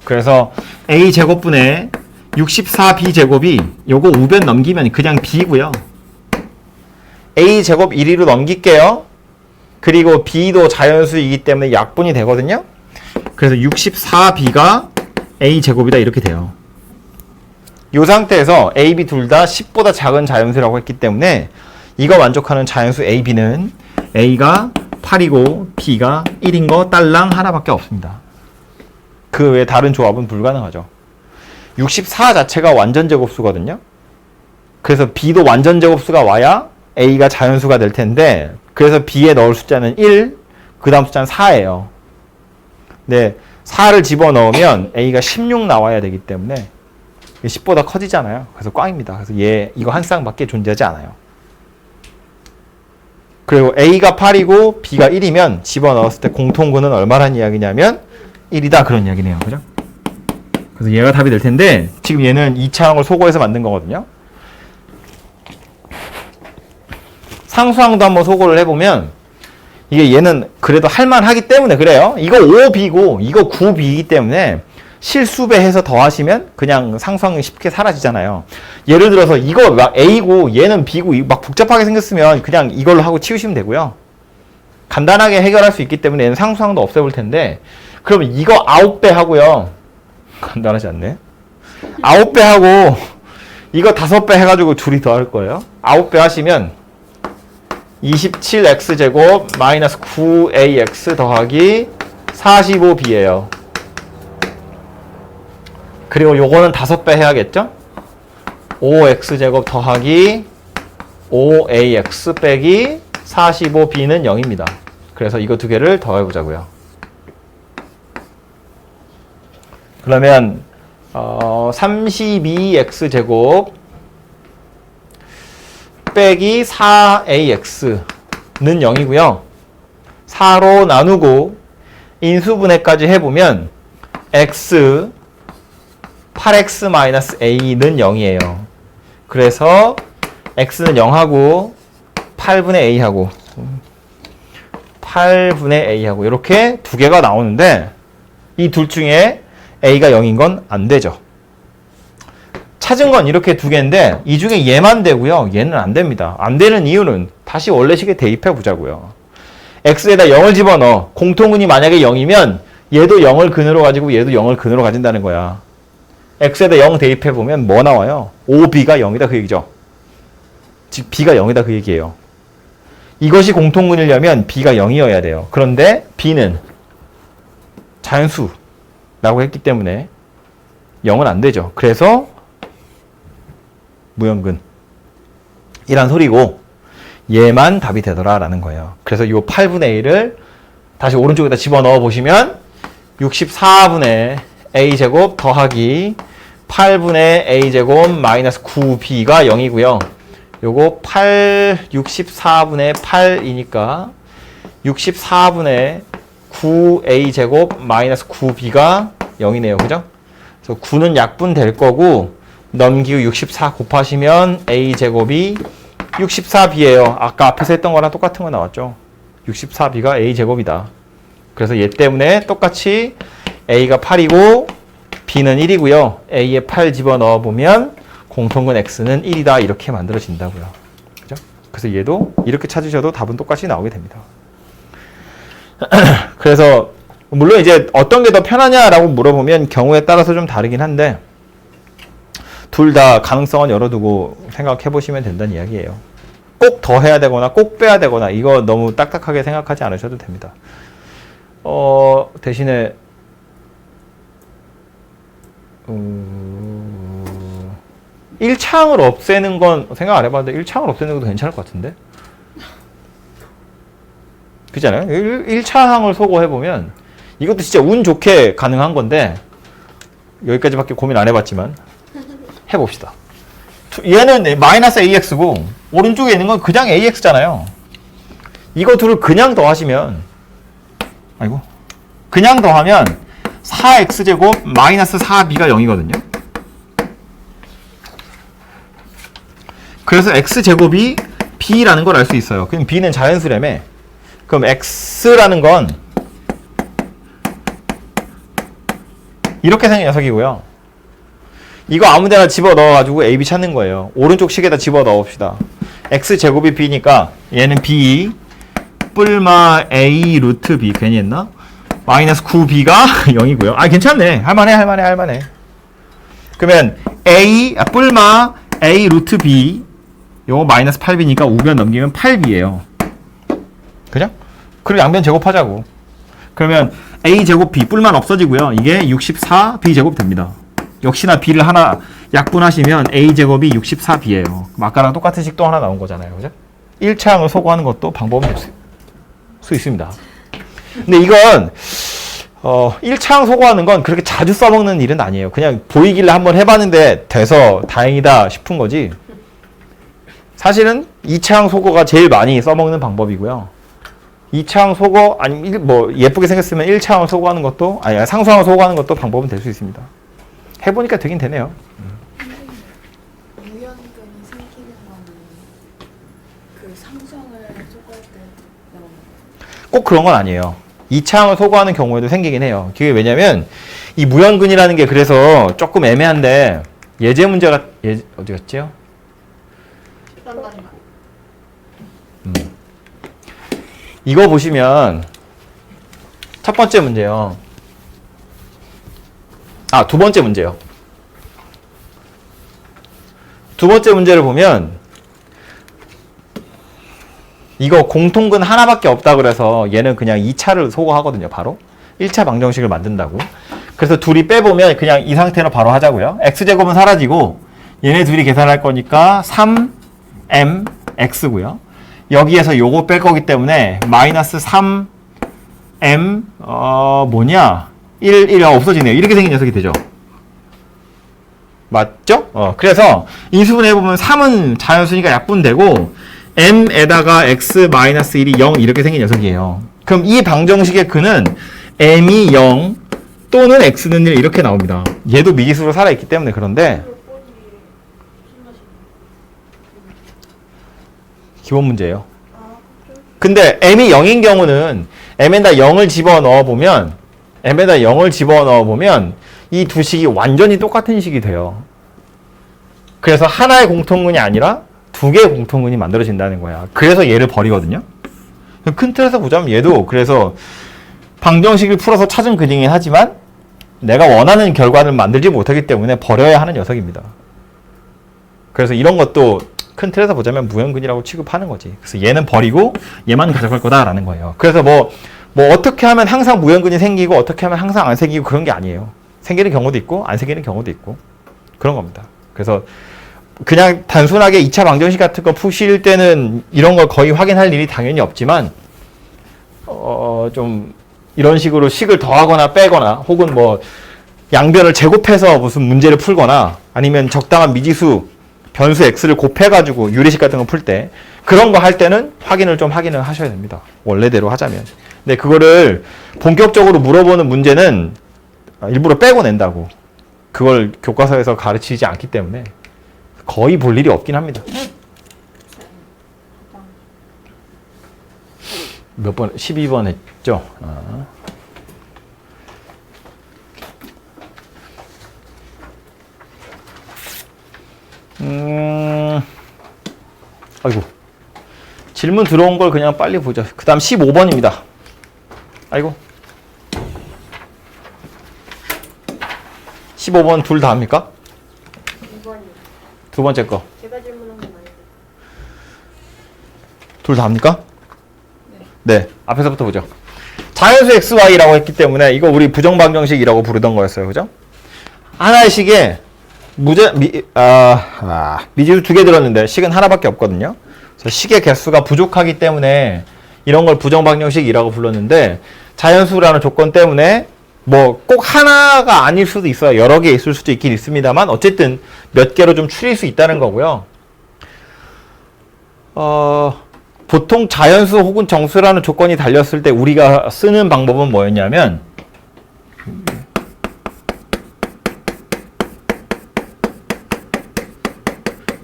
S1: 그래서 a제곱분의 64b제곱이 요거 우변 넘기면 그냥 b고요. a제곱 1위로 넘길게요. 그리고 b도 자연수이기 때문에 약분이 되거든요. 그래서 64b가 a제곱이다 이렇게 돼요. 이 상태에서 a, b 둘 다 10보다 작은 자연수라고 했기 때문에 이거 만족하는 자연수 a, b는 a가 8이고 b가 1인 거 딸랑 하나밖에 없습니다. 그 외에 다른 조합은 불가능하죠. 64 자체가 완전 제곱수거든요. 그래서 b도 완전 제곱수가 와야 a가 자연수가 될 텐데 그래서 b에 넣을 숫자는 1, 그 다음 숫자는 4예요. 네, 4를 집어넣으면 a가 16 나와야 되기 때문에 10보다 커지잖아요. 그래서 꽝입니다. 그래서 얘 이거 한 쌍밖에 존재하지 않아요. 그리고 a가 8이고 b가 1이면 집어넣었을 때 공통근은 얼마란 이야기냐면 1이다 그런 이야기네요. 그죠? 그래서 얘가 답이 될 텐데 지금 얘는 2차항을 소거해서 만든 거거든요. 상수항도 한번 소거를 해보면 이게 얘는 그래도 할만하기 때문에 그래요. 이거 5b고 이거 9b이기 때문에 실수배해서 더하시면 그냥 상수항이 쉽게 사라지잖아요. 예를 들어서 이거 막 a고 얘는 b고 막 복잡하게 생겼으면 그냥 이걸로 하고 치우시면 되고요. 간단하게 해결할 수 있기 때문에 얘는 상수항도 없애볼 텐데 그러면 이거 9배 하고요. 간단하지 않네. 9배 하고 이거 5배 해가지고 둘이 더 할 거예요. 9배 하시면 27x제곱 마이너스 9ax 더하기 45b예요. 그리고 요거는 5배 해야겠죠? 5x제곱 더하기 5ax 빼기 45b는 0입니다. 그래서 이거 두 개를 더해보자고요. 그러면 32x제곱 빼기 4ax는 0이고요. 4로 나누고 인수분해까지 해보면 x 8x-a는 0이에요. 그래서 x는 0하고 8분의 a하고 8분의 a하고 이렇게 두 개가 나오는데 이 둘 중에 a가 0인 건 안 되죠. 찾은 건 이렇게 두 개인데 이 중에 얘만 되고요. 얘는 안 됩니다. 안 되는 이유는 다시 원래식에 대입해 보자고요. x에다 0을 집어넣어. 공통근이 만약에 0이면 얘도 0을 근으로 가지고 얘도 0을 근으로 가진다는 거야. x에다 0 대입해 보면 뭐 나와요? 5b가 0이다 그 얘기죠. 즉 b가 0이다 그 얘기예요. 이것이 공통근이려면 b가 0이어야 돼요. 그런데 b는 자연수라고 했기 때문에 0은 안 되죠. 그래서 무형근 이란 소리고 얘만 답이 되더라라는 거예요. 그래서 이 8분의 1을 다시 오른쪽에다 집어넣어 보시면 64분의 a제곱 더하기 8분의 a제곱 마이너스 9b가 0이고요. 요거 64분의 8이니까 64분의 9a제곱 마이너스 9b가 0이네요. 그죠? 그래서 9는 약분 될 거고 넘기고 64 곱하시면 a제곱이 64b예요. 아까 앞에서 했던 거랑 똑같은 거 나왔죠. 64b가 a제곱이다. 그래서 얘 때문에 똑같이 a가 8이고 b는 1이고요. a에 8 집어넣어 보면 공통근 x는 1이다. 이렇게 만들어진다고요. 그죠? 그래서 얘도 이렇게 찾으셔도 답은 똑같이 나오게 됩니다. 그래서 물론 이제 어떤 게 더 편하냐라고 물어보면 경우에 따라서 좀 다르긴 한데 둘 다 가능성은 열어두고 생각해 보시면 된다는 이야기예요. 꼭 더 해야 되거나 꼭 빼야 되거나 이거 너무 딱딱하게 생각하지 않으셔도 됩니다. 대신에 1차항을 없애는 건 생각 안 해봤는데 1차항을 없애는 것도 괜찮을 것 같은데? 그렇잖아요. 1차항을 소거해보면 이것도 진짜 운 좋게 가능한 건데 여기까지밖에 고민 안 해봤지만 해봅시다. 얘는 마이너스 ax고 오른쪽에 있는 건 그냥 ax잖아요. 이거 둘을 그냥 더하시면 그냥 더하면 4x제곱 마이너스 4b가 0이거든요. 그래서 x제곱이 b라는 걸 알 수 있어요. 그럼 b는 자연수라며. 그럼 x라는 건 이렇게 생긴 녀석이고요. 이거 아무데나 집어넣어가지고 ab 찾는 거예요. 오른쪽 식에다 집어넣읍시다. x제곱이 b니까 얘는 b 뿔마 a 루트 b 괜히 했나? 마이너스 9b가 0이고요. 아 괜찮네. 할만해. 그러면 뿔마 a 루트 b 요거 마이너스 8b니까 우변 넘기면 8b예요. 그죠? 그리고 양변 제곱하자고. 그러면 a제곱 b 뿔만 없어지고요. 이게 64b제곱 됩니다. 역시나 b를 하나 약분하시면 a제곱이 64b예요. 아까랑 똑같은 식도 하나 나온 거잖아요. 그죠? 1차항을 소거하는 것도 방법은 될 수 있습니다. 근데 이건 1차항 소거하는 건 그렇게 자주 써먹는 일은 아니에요. 그냥 보이길래 한번 해봤는데 돼서 다행이다 싶은 거지. 사실은 2차항 소거가 제일 많이 써먹는 방법이고요. 2차항 소거 아니 뭐 예쁘게 생겼으면 1차항 소거하는 것도 아니 상수항을 소거하는 것도 방법은 될 수 있습니다. 해보니까 되긴 되네요.
S3: 무연근이 생기는 거는 그 상수항을 소거할 때 나오는 거예요?
S1: 꼭 그런 건 아니에요. 2차항을 소거하는 경우에도 생기긴 해요. 그게 왜냐면 이 무연근이라는 게 그래서 조금 애매한데 예제 문제가 어디 갔지요? 이거 보시면 첫 번째 문제요. 두 번째 문제요. 두 번째 문제를 보면 이거 공통근 하나밖에 없다 그래서 얘는 그냥 2차를 소거하거든요. 바로 1차 방정식을 만든다고. 그래서 둘이 빼보면 그냥 이 상태로 바로 하자고요. x제곱은 사라지고 얘네 둘이 계산할 거니까 3mx고요. 여기에서 요거 뺄 거기 때문에 마이너스 3m 뭐냐 1 없어지네요. 이렇게 생긴 녀석이 되죠. 맞죠? 그래서 인수분해 해보면 3은 자연수니까 약분되고 m에다가 x 마이너스 1이 0 이렇게 생긴 녀석이에요. 그럼 이 방정식의 근은 m이 0 또는 x는 1 이렇게 나옵니다. 얘도 미지수로 살아있기 때문에 그런데 기본 문제예요. 근데 m이 0인 경우는 m에다 0을 집어넣어 보면 이 두 식이 완전히 똑같은 식이 돼요. 그래서 하나의 공통근이 아니라 두 개의 공통근이 만들어진다는 거야. 그래서 얘를 버리거든요. 큰 틀에서 보자면 얘도 그래서 방정식을 풀어서 찾은 근이긴 하지만 내가 원하는 결과를 만들지 못하기 때문에 버려야 하는 녀석입니다. 그래서 이런 것도 큰 틀에서 보자면 무형근이라고 취급하는 거지. 그래서 얘는 버리고 얘만 가져갈 거다라는 거예요. 그래서 뭐 어떻게 하면 항상 무형근이 생기고 어떻게 하면 항상 안 생기고 그런 게 아니에요. 생기는 경우도 있고 안 생기는 경우도 있고 그런 겁니다. 그래서 그냥 단순하게 2차 방정식 같은 거 푸실 때는 이런 걸 거의 확인할 일이 당연히 없지만 좀 이런 식으로 식을 더하거나 빼거나 혹은 뭐 양변을 제곱해서 무슨 문제를 풀거나 아니면 적당한 미지수 변수 x를 곱해가지고 유리식 같은 거 풀 때 그런 거 할 때는 확인을 하셔야 됩니다. 원래대로 하자면. 근데 그거를 본격적으로 물어보는 문제는 일부러 빼고 낸다고. 그걸 교과서에서 가르치지 않기 때문에 거의 볼 일이 없긴 합니다. 몇 번? 12번 했죠? 아이고. 질문 들어온 걸 그냥 빨리 보자. 그 다음 15번입니다. 아이고. 15번 둘 다 합니까?
S2: 2번이요.
S1: 두 번째 거.
S2: 제가 질문한 건 아니고.
S1: 둘 다 합니까? 네. 앞에서부터 보죠. 자연수 xy라고 했기 때문에 이거 우리 부정방정식이라고 부르던 거였어요. 그죠? 하나의 식에 미지수 두 개 들었는데 식은 하나밖에 없거든요. 그래서 식의 개수가 부족하기 때문에 이런 걸 부정방정식이라고 불렀는데 자연수라는 조건 때문에 뭐 꼭 하나가 아닐 수도 있어요. 여러 개 있을 수도 있긴 있습니다만 어쨌든 몇 개로 좀 추릴 수 있다는 거고요. 보통 자연수 혹은 정수라는 조건이 달렸을 때 우리가 쓰는 방법은 뭐였냐면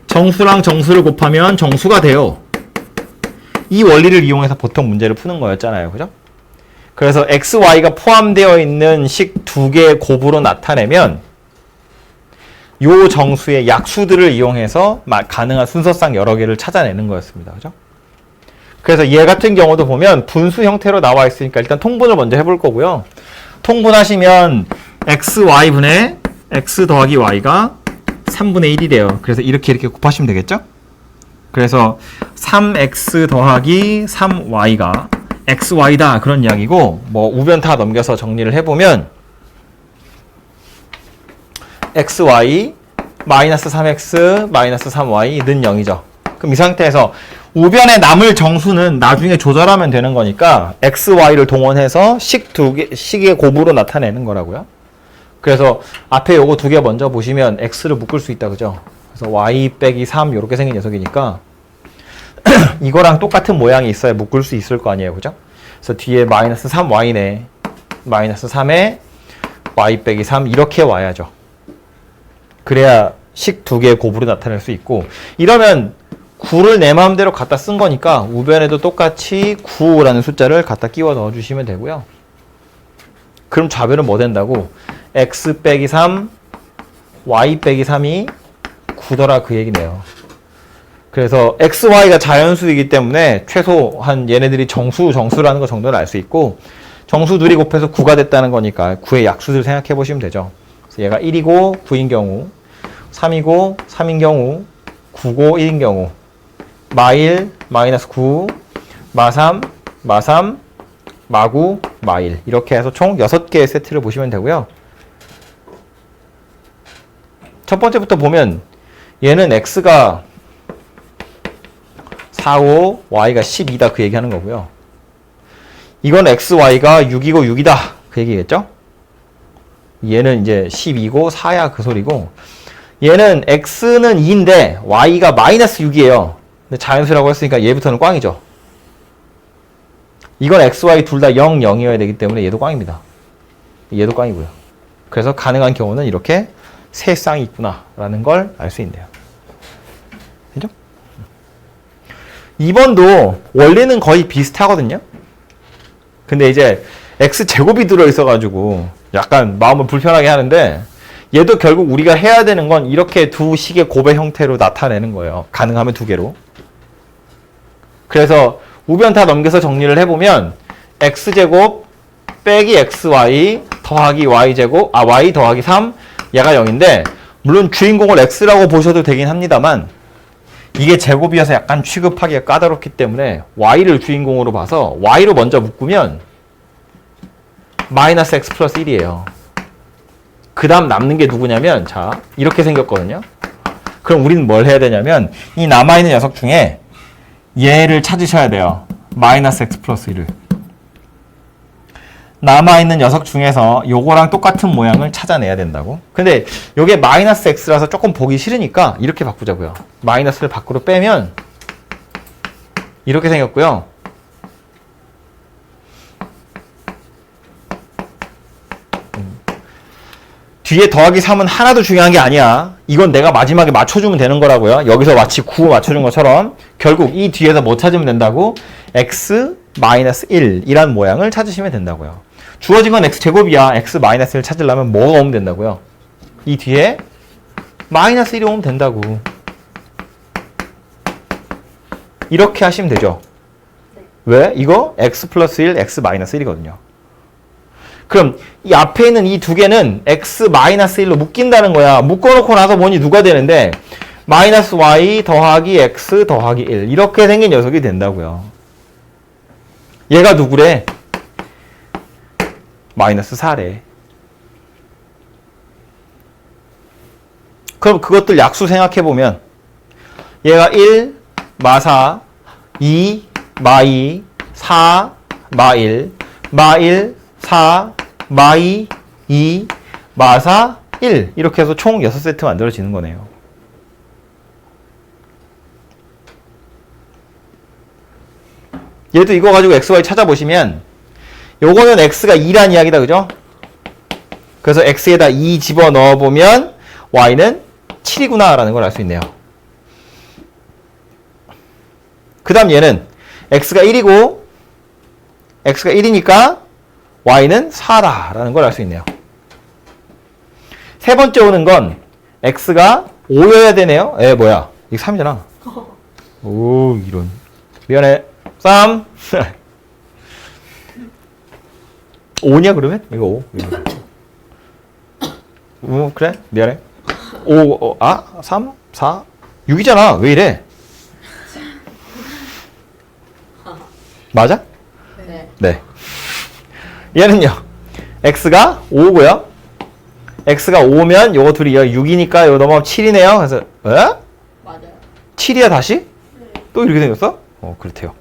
S1: 정수랑 정수를 곱하면 정수가 돼요. 이 원리를 이용해서 보통 문제를 푸는 거였잖아요. 그죠? 그래서 x, y가 포함되어 있는 식 두 개의 곱으로 나타내면 요 정수의 약수들을 이용해서 가능한 순서상 여러 개를 찾아내는 거였습니다. 그죠? 그래서 얘 같은 경우도 보면 분수 형태로 나와 있으니까 일단 통분을 먼저 해볼 거고요. 통분하시면 x, y분의 x 더하기 y가 3분의 1이 돼요. 그래서 이렇게 곱하시면 되겠죠? 그래서 3x 더하기 3y가 xy다 그런 이야기고 뭐 우변 다 넘겨서 정리를 해보면 xy 마이너스 3x 마이너스 3y는 0이죠. 그럼 이 상태에서 우변에 남을 정수는 나중에 조절하면 되는 거니까 xy를 동원해서 식의 곱으로 나타내는 거라고요. 그래서 앞에 요거 두 개 먼저 보시면 x를 묶을 수 있다 그죠? 그래서 y 빼기 3 이렇게 생긴 녀석이니까 이거랑 똑같은 모양이 있어야 묶을 수 있을 거 아니에요. 그죠? 그래서 뒤에 마이너스 3y네. 마이너스 3에 y 빼기 3 이렇게 와야죠. 그래야 식 두 개의 곱으로 나타낼 수 있고 이러면 9를 내 마음대로 갖다 쓴 거니까 우변에도 똑같이 9라는 숫자를 갖다 끼워 넣어주시면 되고요. 그럼 좌변은 뭐 된다고? x 빼기 3, y 빼기 3이 9더라 그 얘기네요. 그래서 x, y가 자연수이기 때문에 최소한 얘네들이 정수라는 거 정도는 알 수 있고 정수 둘이 곱해서 9가 됐다는 거니까 9의 약수들 생각해 보시면 되죠. 그래서 얘가 1이고 9인 경우 3이고 3인 경우 9고 1인 경우 마1, 마이너스 9, 마3, 마3, 마9, 마1 이렇게 해서 총 6개의 세트를 보시면 되고요. 첫 번째부터 보면 얘는 x가 4, 5, y가 12다 그 얘기하는 거고요. 이건 x, y가 6이고 6이다 그 얘기겠죠? 얘는 이제 12고 4야 그 소리고, 얘는 x는 2인데 y가 마이너스 6이에요. 근데 자연수라고 했으니까 얘부터는 꽝이죠. 이건 x, y 둘 다 0, 0이어야 되기 때문에 얘도 꽝입니다. 얘도 꽝이고요. 그래서 가능한 경우는 이렇게 세 쌍이 있구나 라는 걸 알 수 있네요. 그죠? 2번도 원리는 거의 비슷하거든요. 근데 이제 x제곱이 들어있어가지고 약간 마음을 불편하게 하는데, 얘도 결국 우리가 해야 되는 건 이렇게 두 식의 곱의 형태로 나타내는 거예요. 가능하면 두 개로. 그래서 우변 다 넘겨서 정리를 해보면 x제곱 빼기 xy 더하기 y제곱, y 더하기 3, 얘가 0인데, 물론 주인공을 x라고 보셔도 되긴 합니다만 이게 제곱이어서 약간 취급하기가 까다롭기 때문에 y를 주인공으로 봐서 y로 먼저 묶으면 마이너스 x 플러스 1이에요. 그 다음 남는 게 누구냐면, 자, 이렇게 생겼거든요. 그럼 우리는 뭘 해야 되냐면 이 남아있는 녀석 중에 얘를 찾으셔야 돼요. 마이너스 x 플러스 1을. 남아있는 녀석 중에서 요거랑 똑같은 모양을 찾아내야 된다고. 근데 요게 마이너스 x라서 조금 보기 싫으니까 이렇게 바꾸자고요. 마이너스를 밖으로 빼면 이렇게 생겼고요. 뒤에 더하기 3은 하나도 중요한 게 아니야. 이건 내가 마지막에 맞춰주면 되는 거라고요. 여기서 마치 9 맞춰준 것처럼 결국 이 뒤에서 뭐 찾으면 된다고? x-1 이란 모양을 찾으시면 된다고요. 주어진 건 x제곱이야. x-1을 찾으려면 뭐가 오면 된다고요? 이 뒤에 마이너스 1이 오면 된다고. 이렇게 하시면 되죠. 왜? 이거 x 플러스 1, x 마이너스 1이거든요. 그럼 이 앞에 있는 이 두 개는 x-1로 묶인다는 거야. 묶어놓고 나서 보니 누가 되는데 마이너스 y 더하기 x 더하기 1 이렇게 생긴 녀석이 된다고요. 얘가 누구래? 마이너스 4래. 그럼 그것들 약수 생각해보면 얘가 1, 마4, 2, 마2, 4, 마1, 마1, 4, 마2, 2, 마4, 1 이렇게 해서 총 6세트 만들어지는 거네요. 얘도 이거 가지고 xy 찾아보시면 요거는 x가 2란 이야기다. 그죠? 그래서 x에다 2 집어넣어보면 y는 7이구나 라는 걸 알 수 있네요. 그 다음 얘는 x가 1이고 x가 1이니까 y는 4다 라는 걸 알 수 있네요. 세 번째 오는 건 x가 5여야 되네요. 뭐야 이거 3이잖아. 오 이런 미안해. 3 5냐 그러면? 이거 5 그래 미안해. 3 4 6이잖아. 왜 이래? 맞아?
S3: 네.
S1: 네. 얘는요. x가 5고요. x가 5면 요거 둘이 6이니까 요거 넘어가면 7이네요. 그래서
S3: 맞아요.
S1: 7이야 다시? 또 이렇게 생겼어? 그렇대요.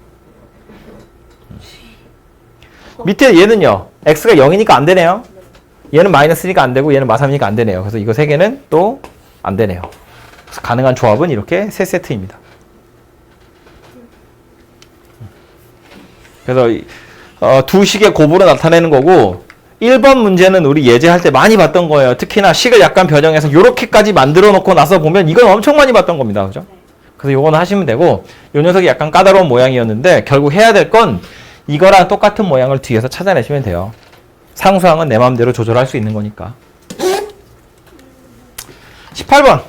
S1: 밑에 얘는요. x가 0이니까 안 되네요. 얘는 마이너스니까 안 되고 얘는 마3이니까 안 되네요. 그래서 이거 세 개는 또 안 되네요. 그래서 가능한 조합은 이렇게 세 세트입니다. 그래서 두 식의 곱으로 나타내는 거고 1번 문제는 우리 예제할 때 많이 봤던 거예요. 특히나 식을 약간 변형해서 이렇게까지 만들어 놓고 나서 보면 이건 엄청 많이 봤던 겁니다. 그죠? 그래서 요거는 하시면 되고 요 녀석이 약간 까다로운 모양이었는데 결국 해야 될 건 이거랑 똑같은 모양을 뒤에서 찾아내시면 돼요. 상수항은 내 마음대로 조절할 수 있는 거니까. 18번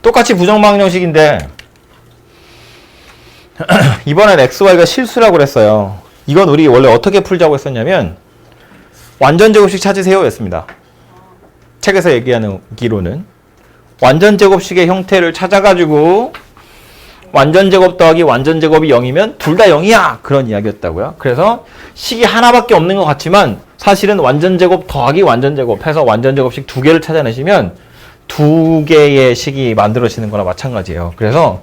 S1: 똑같이 부정방정식인데 이번엔 xy가 실수라고 그랬어요. 이건 우리 원래 어떻게 풀자고 했었냐면 완전제곱식 찾으세요 였습니다. 책에서 얘기하는 기로는 완전제곱식의 형태를 찾아가지고 완전제곱 더하기 완전제곱이 0이면 둘 다 0이야 그런 이야기였다고요. 그래서 식이 하나밖에 없는 것 같지만 사실은 완전제곱 더하기 완전제곱 해서 완전제곱식 두 개를 찾아내시면 두 개의 식이 만들어지는 거나 마찬가지예요. 그래서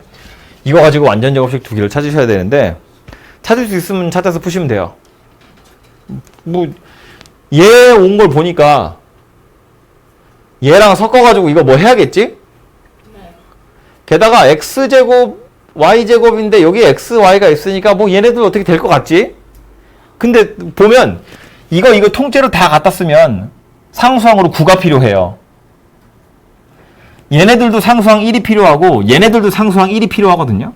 S1: 이거 가지고 완전제곱식 두 개를 찾으셔야 되는데 찾을 수 있으면 찾아서 푸시면 돼요. 뭐 얘 온 걸 보니까 얘랑 섞어가지고 이거 뭐 해야겠지?
S3: 네.
S1: 게다가 x제곱 y제곱인데 여기 x, y가 있으니까 뭐 얘네들 어떻게 될 것 같지? 근데 보면 이거 통째로 다 갖다 쓰면 상수항으로 9가 필요해요. 얘네들도 상수항 1이 필요하고 얘네들도 상수항 1이 필요하거든요.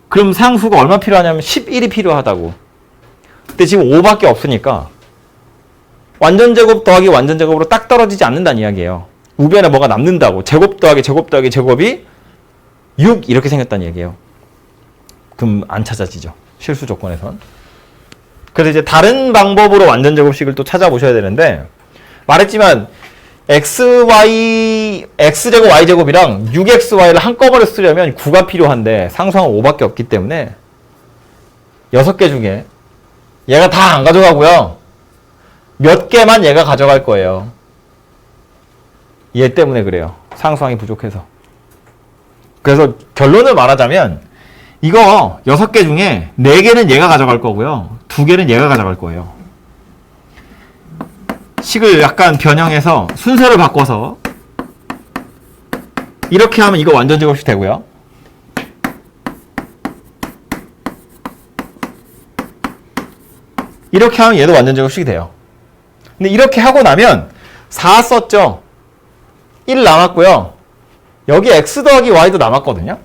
S1: 그럼 상수가 얼마 필요하냐면 11이 필요하다고. 근데 지금 5밖에 없으니까 완전제곱 더하기 완전제곱으로 딱 떨어지지 않는다는 이야기예요. 우변에 뭐가 남는다고. 제곱 더하기 제곱 더하기 제곱이 6 이렇게 생겼다는 얘기예요. 그럼 안 찾아지죠. 실수 조건에선. 그래서 이제 다른 방법으로 완전제곱식을 또 찾아보셔야 되는데 말했지만 x제곱 y제곱이랑 6xy를 한꺼번에 쓰려면 9가 필요한데 상수항은 5밖에 없기 때문에 6개 중에 얘가 다 안 가져가고요. 몇 개만 얘가 가져갈 거예요. 얘 때문에 그래요. 상수항이 부족해서. 그래서 결론을 말하자면 이거 6개 중에 4개는 얘가 가져갈 거고요. 2개는 얘가 가져갈 거예요. 식을 약간 변형해서 순서를 바꿔서 이렇게 하면 이거 완전제곱식 되고요. 이렇게 하면 얘도 완전제곱식이 돼요. 근데 이렇게 하고 나면 4 썼죠. 1 남았고요. 여기 x 더하기 y도 남았거든요.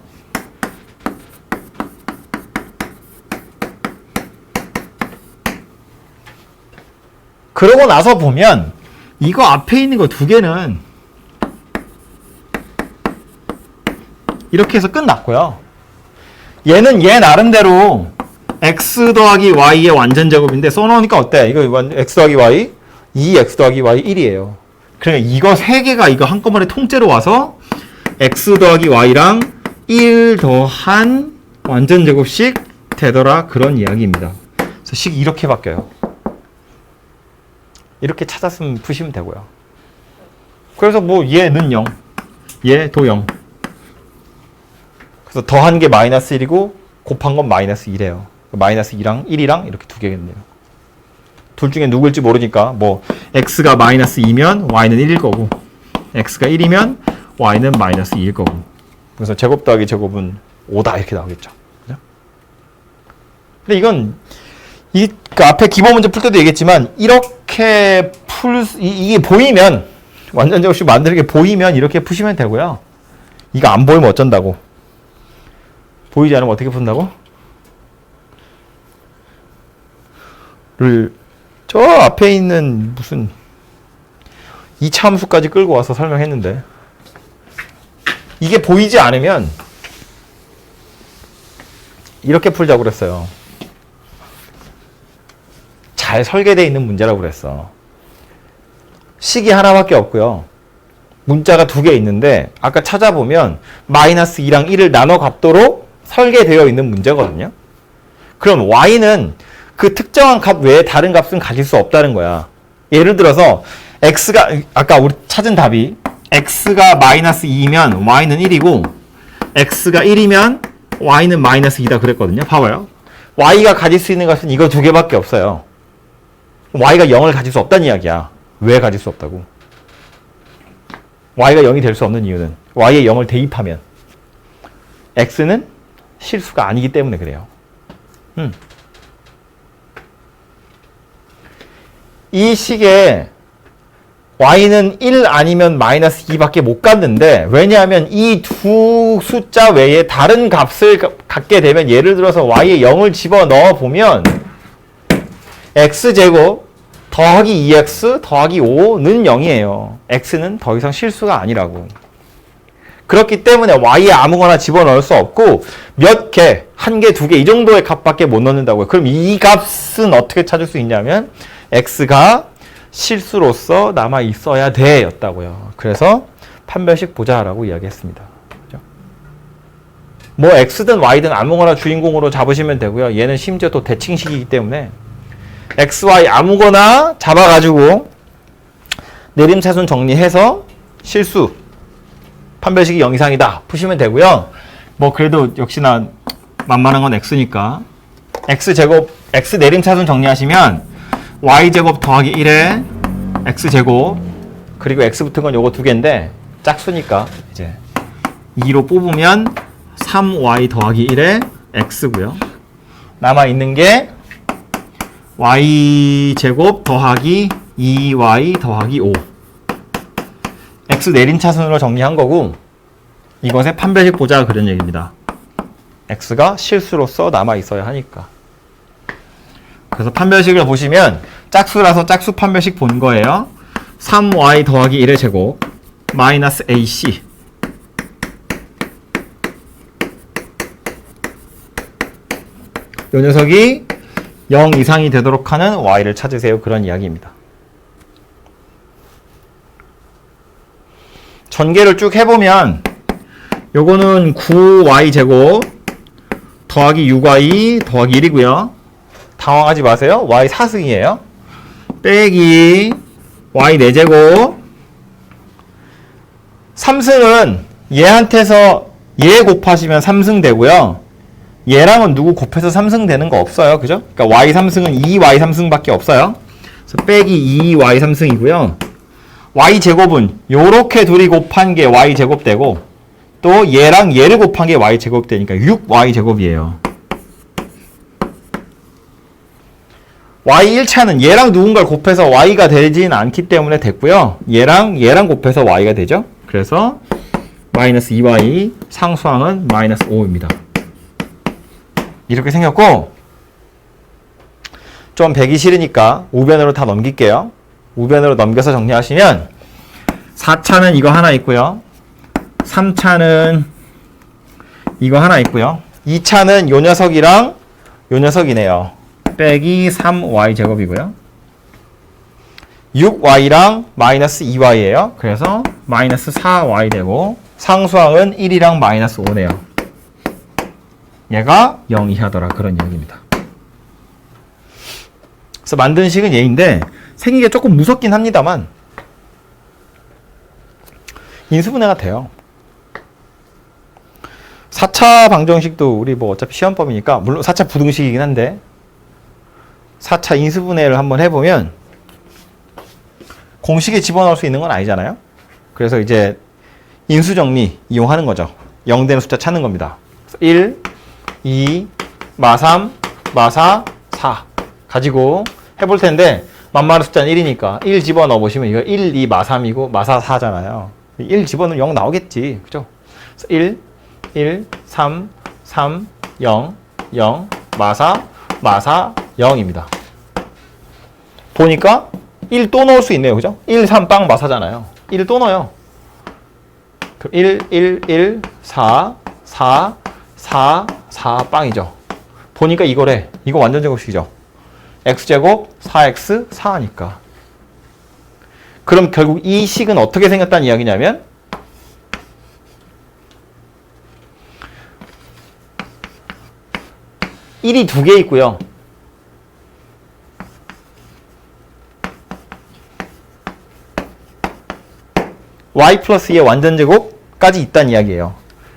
S1: 그러고 나서 보면 이거 앞에 있는 거 2개는 이렇게 해서 끝났고요. 얘는 얘 나름대로 x 더하기 y의 완전제곱인데 써놓으니까 어때? 이거 x 더하기 y 2x 더하기 y 1이에요. 그러니까 이거 3개가 이거 한꺼번에 통째로 와서 x 더하기 y랑 1 더한 완전제곱식 되더라 그런 이야기입니다. 그래서 식이 이렇게 바뀌어요. 이렇게 찾았으면 푸시면 되고요. 그래서 뭐 얘는 0, 얘도 0. 그래서 더한 게 마이너스 1이고 곱한 건 마이너스 2래요. 마이너스 2랑 1이랑 이렇게 두 개겠네요. 둘 중에 누굴지 모르니까 뭐 x가 마이너스 2면 y는 1일 거고 x가 1이면 y는 마이너스 2일 거고. 그래서 제곱 더하기 제곱은 5다 이렇게 나오겠죠. 그죠? 근데 이건 그 앞에 기본 문제 풀 때도 얘기했지만 이렇게 이게 보이면 완전제곱식 만드는 게 보이면 이렇게 푸시면 되고요. 이거 안 보이면 어쩐다고? 보이지 않으면 어떻게 푼다고? 저 앞에 있는 무슨 2차 함수까지 끌고 와서 설명했는데 이게 보이지 않으면 이렇게 풀자고 그랬어요. 잘 설계되어 있는 문제라고 그랬어. 식이 하나밖에 없고요. 문자가 2개 있는데 아까 찾아보면 마이너스 2랑 1을 나눠 값도로 설계되어 있는 문제거든요. 그럼 y는 그 특정한 값 외에 다른 값은 가질 수 없다는 거야. 예를 들어서 x가 아까 우리 찾은 답이 x가 마이너스 2면 y는 1이고 x가 1이면 y는 마이너스 2다 그랬거든요. 봐봐요. y가 가질 수 있는 값은 이거 2개밖에 없어요. y가 0을 가질 수 없다는 이야기야. 왜 가질 수 없다고? y가 0이 될 수 없는 이유는 y에 0을 대입하면 x는 실수가 아니기 때문에 그래요. 이 식에 y는 1 아니면 마이너스 2밖에 못 갔는데 왜냐하면 이 두 숫자 외에 다른 값을 갖게 되면 예를 들어서 y에 0을 집어넣어 보면 x제곱 더하기 2x 더하기 5는 0이에요. x는 더 이상 실수가 아니라고. 그렇기 때문에 y에 아무거나 집어넣을 수 없고 몇 개, 한 개, 두 개 이 정도의 값밖에 못 넣는다고요. 그럼 이 값은 어떻게 찾을 수 있냐면 x가 실수로서 남아 있어야 돼 였다고요. 그래서 판별식 보자라고 이야기했습니다. 그죠? 뭐 x든 y든 아무거나 주인공으로 잡으시면 되고요. 얘는 심지어 또 대칭식이기 때문에 x, y 아무거나 잡아가지고 내림차순 정리해서 실수 판별식이 0 이상이다 푸시면 되고요. 뭐 그래도 역시나 만만한 건 x니까 x제곱 x 내림차순 정리하시면 y제곱 더하기 1에 x제곱 그리고 x 붙은 건 요거 두 개인데 짝수니까 이제 2로 뽑으면 3y 더하기 1에 x고요. 남아있는 게 y제곱 더하기 2y 더하기 5 x 내림차순으로 정리한 거고 이것의 판별식 보자 그런 얘기입니다. x가 실수로서 남아있어야 하니까. 그래서 판별식을 보시면 짝수라서 짝수 판별식 본 거예요. 3y 더하기 1의 제곱 마이너스 ac 이 녀석이 0 이상이 되도록 하는 y를 찾으세요. 그런 이야기입니다. 전개를 쭉 해보면 요거는 9y제곱 더하기 6y 더하기 1이고요. 당황하지 마세요. y 4승이에요. 빼기 y 4제곱 3승은 얘한테서 얘 곱하시면 3승 되고요. 얘랑은 누구 곱해서 3승 되는 거 없어요. 그죠? 그러니까 y 3승은 2y 3승밖에 없어요. 그래서 빼기 2y 3승이고요. y 제곱은 요렇게 둘이 곱한 게 y 제곱 되고 또 얘랑 얘를 곱한 게 y 제곱 되니까 6y 제곱이에요. y 1차는 얘랑 누군가를 곱해서 y가 되진 않기 때문에 됐고요. 얘랑 곱해서 y가 되죠. 그래서 마이너스 2y 상수항은 마이너스 5입니다. 이렇게 생겼고 좀 배기 싫으니까 우변으로 다 넘길게요. 우변으로 넘겨서 정리하시면 4차는 이거 하나 있고요. 3차는 이거 하나 있고요. 2차는 요 녀석이랑 요 녀석이네요. 빼기 3y 제곱이고요. 6y랑 마이너스 2y예요. 그래서 마이너스 4y 되고 상수항은 1이랑 마이너스 5네요. 얘가 0 이하더라. 그런 얘기입니다. 그래서 만든 식은 얘인데 생긴 게 조금 무섭긴 합니다만 인수분해가 돼요. 4차 방정식도 우리 뭐 어차피 시험법이니까 물론 4차 부등식이긴 한데 4차 인수분해를 한번 해보면 공식에 집어넣을 수 있는 건 아니잖아요. 그래서 이제 인수정리 이용하는 거죠. 0 되는 숫자 찾는 겁니다. 1, 2, 마3, 마4, 4 가지고 해볼 텐데 만만한 숫자는 1이니까 1 집어넣어 보시면 이거 1, 2, 마3이고 마4, 4잖아요. 1 집어넣으면 0 나오겠지. 그죠? 1, 1, 3, 3, 0, 0, 마4, 마4, 0입니다. 보니까 1 또 넣을 수 있네요. 그죠? 1, 3, 빵, 마4잖아요. 1을 또 넣어요. 1, 1, 1, 4, 4, 4, 4, 빵이죠. 보니까 이거래. 이거 완전 제곱식이죠. x제곱 4x 4니까. 그럼 결국 이 식은 어떻게 생겼다는 이야기냐면 (1이) 두 개 있고요. y 플러스 2의 완전 제곱까지 있다는 이야기예요.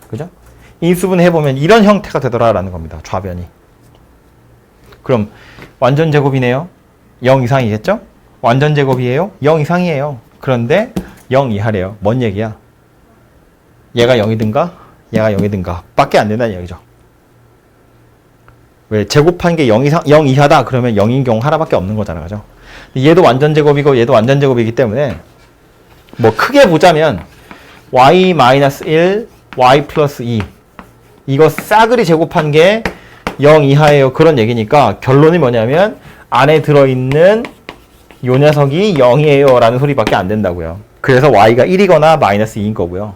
S1: 그죠? 인수분해 해보면 이런 형태가 되더라라는 겁니다. 좌변이. 그럼 완전 제곱이네요. 0 이상이겠죠? 완전 제곱이에요? 0 이상이에요. 그런데 0 이하래요. 뭔 얘기야? 얘가 0이든가 얘가 0이든가 밖에 안 된다는 얘기죠. 왜? 제곱한 게 0 이하다 그러면 0인 경우 하나밖에 없는 거잖아. 그죠? 얘도 완전 제곱이고 얘도 완전 제곱이기 때문에 뭐 크게 보자면 y-1, y 플러스 2 이거 싸그리 제곱한 게 0 이하예요. 그런 얘기니까 결론이 뭐냐면 안에 들어있는 요 녀석이 0이에요 라는 소리밖에 안 된다고요. 그래서 y가 1이거나 마이너스 2인 거고요.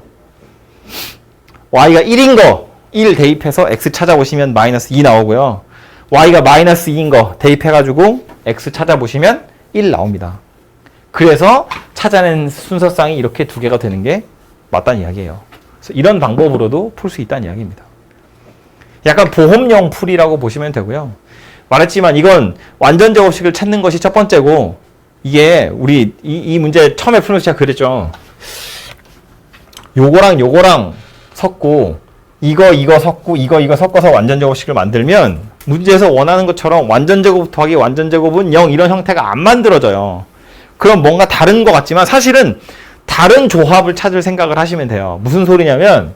S1: y가 1인 거 1 대입해서 x 찾아보시면 마이너스 2 나오고요. y가 마이너스 2인 거 대입해가지고 x 찾아보시면 1 나옵니다. 그래서 찾아낸 순서쌍이 이렇게 두 개가 되는 게 맞다는 이야기예요. 그래서 이런 방법으로도 풀 수 있다는 이야기입니다. 약간 보험용 풀이라고 보시면 되고요. 말했지만 이건 완전 제곱식을 찾는 것이 첫 번째고, 이게 우리 이 문제 처음에 풀면서 제가 그랬죠. 요거랑 요거랑 섞고 이거 섞고 이거 섞어서 완전 제곱식을 만들면 문제에서 원하는 것처럼 완전 제곱 더하기 완전 제곱은 0 이런 형태가 안 만들어져요. 그럼 뭔가 다른 것 같지만 사실은 다른 조합을 찾을 생각을 하시면 돼요. 무슨 소리냐면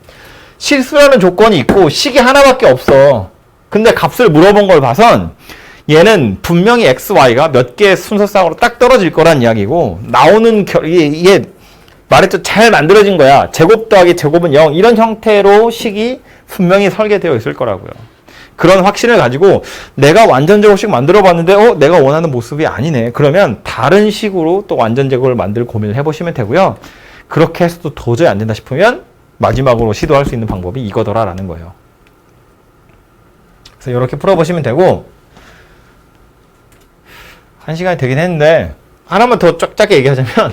S1: 실수라는 조건이 있고 식이 하나밖에 없어. 근데 값을 물어본 걸 봐선 얘는 분명히 x, y가 몇 개의 순서상으로 딱 떨어질 거란 이야기고, 나오는 이게 말했죠. 잘 만들어진 거야. 제곱 더하기 제곱은 0 이런 형태로 식이 분명히 설계되어 있을 거라고요. 그런 확신을 가지고 내가 완전 제곱식 만들어 봤는데 내가 원하는 모습이 아니네. 그러면 다른 식으로 또 완전 제곱을 만들 고민을 해보시면 되고요. 그렇게 해서도 도저히 안 된다 싶으면 마지막으로 시도할 수 있는 방법이 이거더라라는 거예요. 그래서 이렇게 풀어보시면 되고, 1시간이 되긴 했는데 하나만 더 짧게 얘기하자면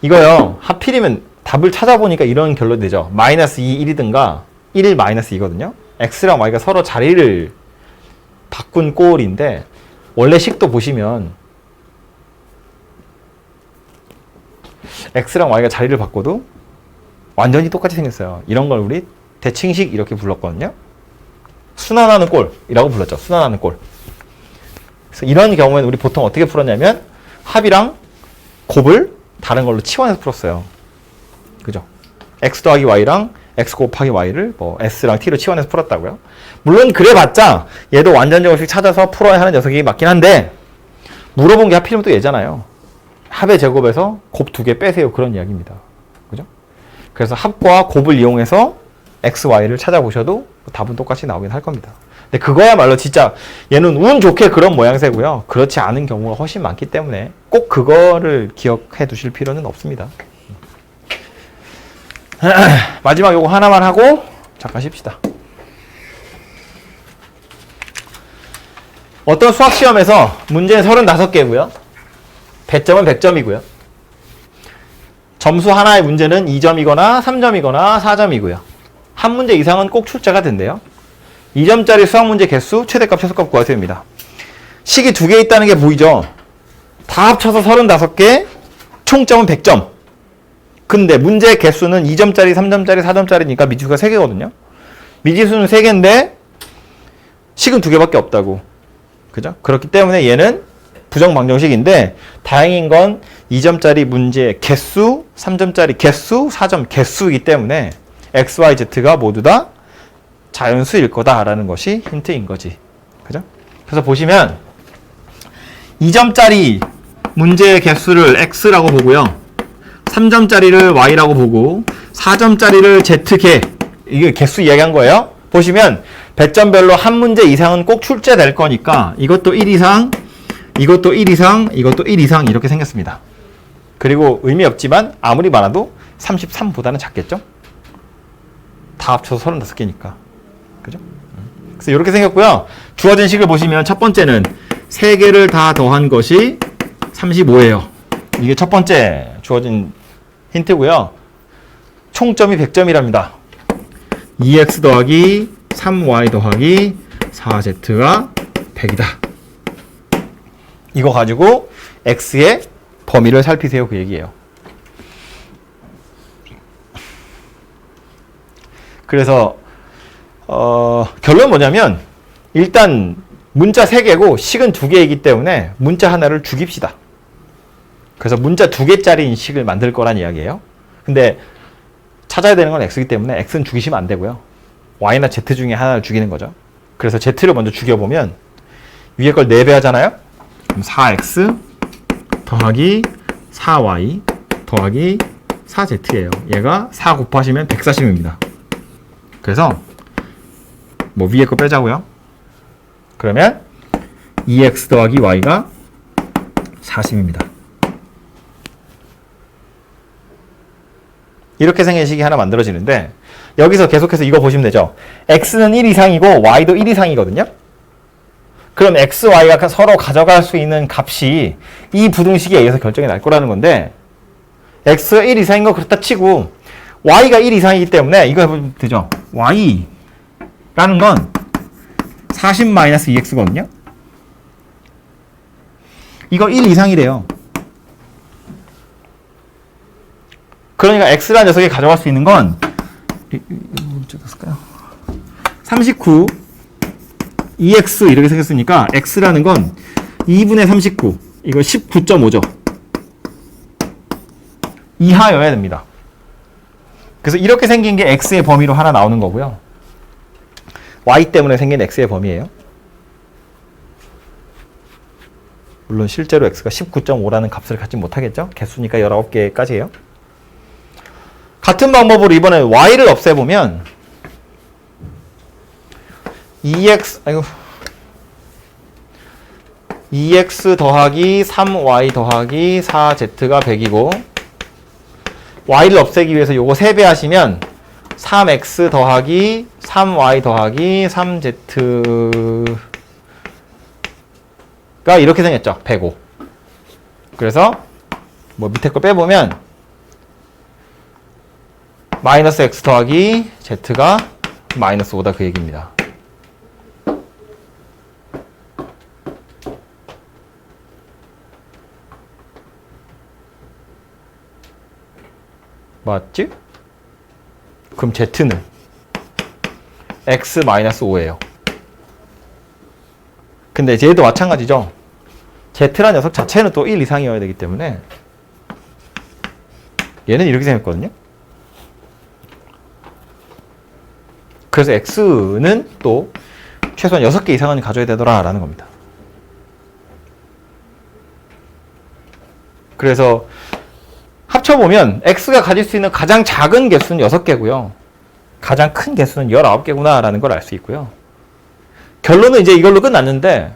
S1: 이거요. 하필이면 답을 찾아보니까 이런 결론이 되죠. 마이너스 2, 1이든가 1, 마이너스 2거든요. x랑 y가 서로 자리를 바꾼 꼴인데, 원래 식도 보시면 x랑 y가 자리를 바꿔도 완전히 똑같이 생겼어요. 이런 걸 우리 대칭식 이렇게 불렀거든요. 순환하는 꼴이라고 불렀죠. 순환하는 꼴. 그래서 이런 경우에는 우리 보통 어떻게 풀었냐면 합이랑 곱을 다른 걸로 치환해서 풀었어요. 그죠? x 더하기 y랑 x 곱하기 y를 뭐 s랑 t로 치환해서 풀었다고요. 물론 그래봤자 얘도 완전 제곱식 찾아서 풀어야 하는 녀석이 맞긴 한데, 물어본 게 하필이면 또 얘잖아요. 합의 제곱에서 곱 2개 빼세요. 그런 이야기입니다. 그죠? 그래서 합과 곱을 이용해서 x, y를 찾아보셔도 답은 똑같이 나오긴 할 겁니다. 근데 그거야말로 진짜 얘는 운 좋게 그런 모양새고요. 그렇지 않은 경우가 훨씬 많기 때문에 꼭 그거를 기억해 두실 필요는 없습니다. 마지막 요거 하나만 하고 잠깐 쉽시다. 어떤 수학 시험에서 문제는 35개고요. 배점은 100점이고요. 점수 하나의 문제는 2점이거나 3점이거나 4점이고요. 한 문제 이상은 꼭 출제가 된대요. 2점짜리 수학 문제 개수, 최대값, 최소값 구하세요입니다. 식이 2개 있다는 게 보이죠? 다 합쳐서 35개, 총점은 100점. 근데 문제 개수는 2점짜리, 3점짜리, 4점짜리니까 미지수가 3개거든요. 미지수는 3개인데 식은 2개밖에 없다고. 그죠? 그렇기 때문에 얘는 부정방정식인데, 다행인 건 2점짜리 문제 개수, 3점짜리 개수, 4점 개수이기 때문에 x, y, z가 모두 다 자연수일 거다라는 것이 힌트인 거지. 그죠? 그래서 보시면 2점짜리 문제의 개수를 x라고 보고요. 3점짜리를 y라고 보고 4점짜리를 z개, 이게 개수 이야기한 거예요. 보시면 배점별로 한 문제 이상은 꼭 출제될 거니까 이것도 1 이상, 이것도 1 이상, 이것도 1 이상 이렇게 생겼습니다. 그리고 의미 없지만 아무리 많아도 33보다는 작겠죠? 다 합쳐서 35개니까. 그죠? 그래서 이렇게 생겼고요. 주어진 식을 보시면 첫 번째는 3개를 다 더한 것이 35예요. 이게 첫 번째 주어진 힌트고요. 총점이 100점이랍니다. 2x 더하기 3y 더하기 4z가 100이다. 이거 가지고 x의 범위를 살피세요. 그 얘기예요. 그래서 결론은 뭐냐면 일단 문자 3개고 식은 2개이기 때문에 문자 하나를 죽입시다. 그래서 문자 2개짜리 식을 만들 거란 이야기예요. 근데 찾아야 되는 건 x이기 때문에 x는 죽이시면 안 되고요. y나 z 중에 하나를 죽이는 거죠. 그래서 z를 먼저 죽여보면 위에 걸 4배 하잖아요. 그럼 4x 더하기 4y 더하기 4z예요. 얘가 4 곱하시면 140입니다. 그래서 뭐 위에 거 빼자고요. 그러면 2x 더하기 y가 40입니다. 이렇게 생긴 식이 하나 만들어지는데, 여기서 계속해서 이거 보시면 되죠. x는 1 이상이고 y도 1 이상이거든요. 그럼 x, y가 서로 가져갈 수 있는 값이 이 부등식에 의해서 결정이 날 거라는 건데, x가 1 이상인 거 그렇다 치고 y가 1 이상이기 때문에 이거 해보면 되죠. y라는 건 40-2x거든요. 이거 1 이상이래요. 그러니까 x라는 녀석이 가져갈 수 있는 건 39 2x 이렇게 생겼으니까 x라는 건 2분의 39 이거 19.5죠. 이하여야 됩니다. 그래서 이렇게 생긴 게 x의 범위로 하나 나오는 거고요. y 때문에 생긴 x의 범위예요. 물론 실제로 x가 19.5라는 값을 갖지 못하겠죠. 개수니까 19개까지예요. 같은 방법으로 이번에 y를 없애보면 2x 더하기 3y 더하기 4z가 100이고 y를 없애기 위해서 요거 3배 하시면 3x 더하기 3y 더하기 3z가 이렇게 생겼죠. 105. 그래서 뭐 밑에 거 빼보면 마이너스 x 더하기 z가 마이너스 5다 그 얘기입니다. 맞지? 그럼 z는 x 마이너스 5예요. 근데 얘도 마찬가지죠. z라는 녀석 자체는 또 1 이상이어야 되기 때문에 얘는 이렇게 생겼거든요. 그래서 x는 또 최소한 6개 이상은 가져야 되더라라는 겁니다. 그래서 합쳐보면 x가 가질 수 있는 가장 작은 개수는 6개고요. 가장 큰 개수는 19개구나라는 걸 알 수 있고요. 결론은 이제 이걸로 끝났는데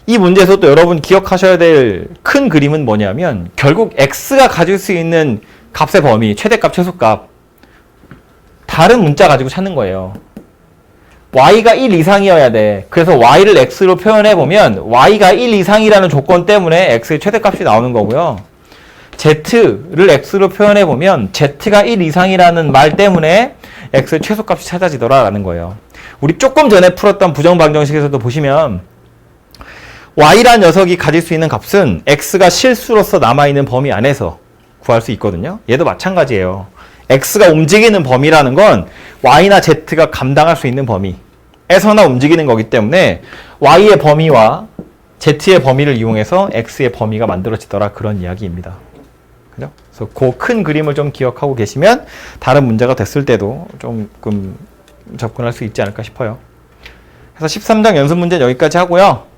S1: 이 문제에서 또 여러분 기억하셔야 될 큰 그림은 뭐냐면 결국 x가 가질 수 있는 값의 범위, 최대값, 최소값 다른 문자 가지고 찾는 거예요. y가 1 이상이어야 돼. 그래서 y를 x로 표현해보면 y가 1 이상이라는 조건 때문에 x의 최대값이 나오는 거고요. z를 x로 표현해보면 z가 1 이상이라는 말 때문에 x의 최소값이 찾아지더라라는 거예요. 우리 조금 전에 풀었던 부정방정식에서도 보시면 y라는 녀석이 가질 수 있는 값은 x가 실수로서 남아있는 범위 안에서 구할 수 있거든요. 얘도 마찬가지예요. x가 움직이는 범위라는 건 y나 z가 감당할 수 있는 범위에서나 움직이는 거기 때문에 y의 범위와 z의 범위를 이용해서 x의 범위가 만들어지더라 그런 이야기입니다. 그죠? 그래서 그 큰 그림을 좀 기억하고 계시면 다른 문제가 됐을 때도 조금 접근할 수 있지 않을까 싶어요. 그래서 13장 연습 문제는 여기까지 하고요.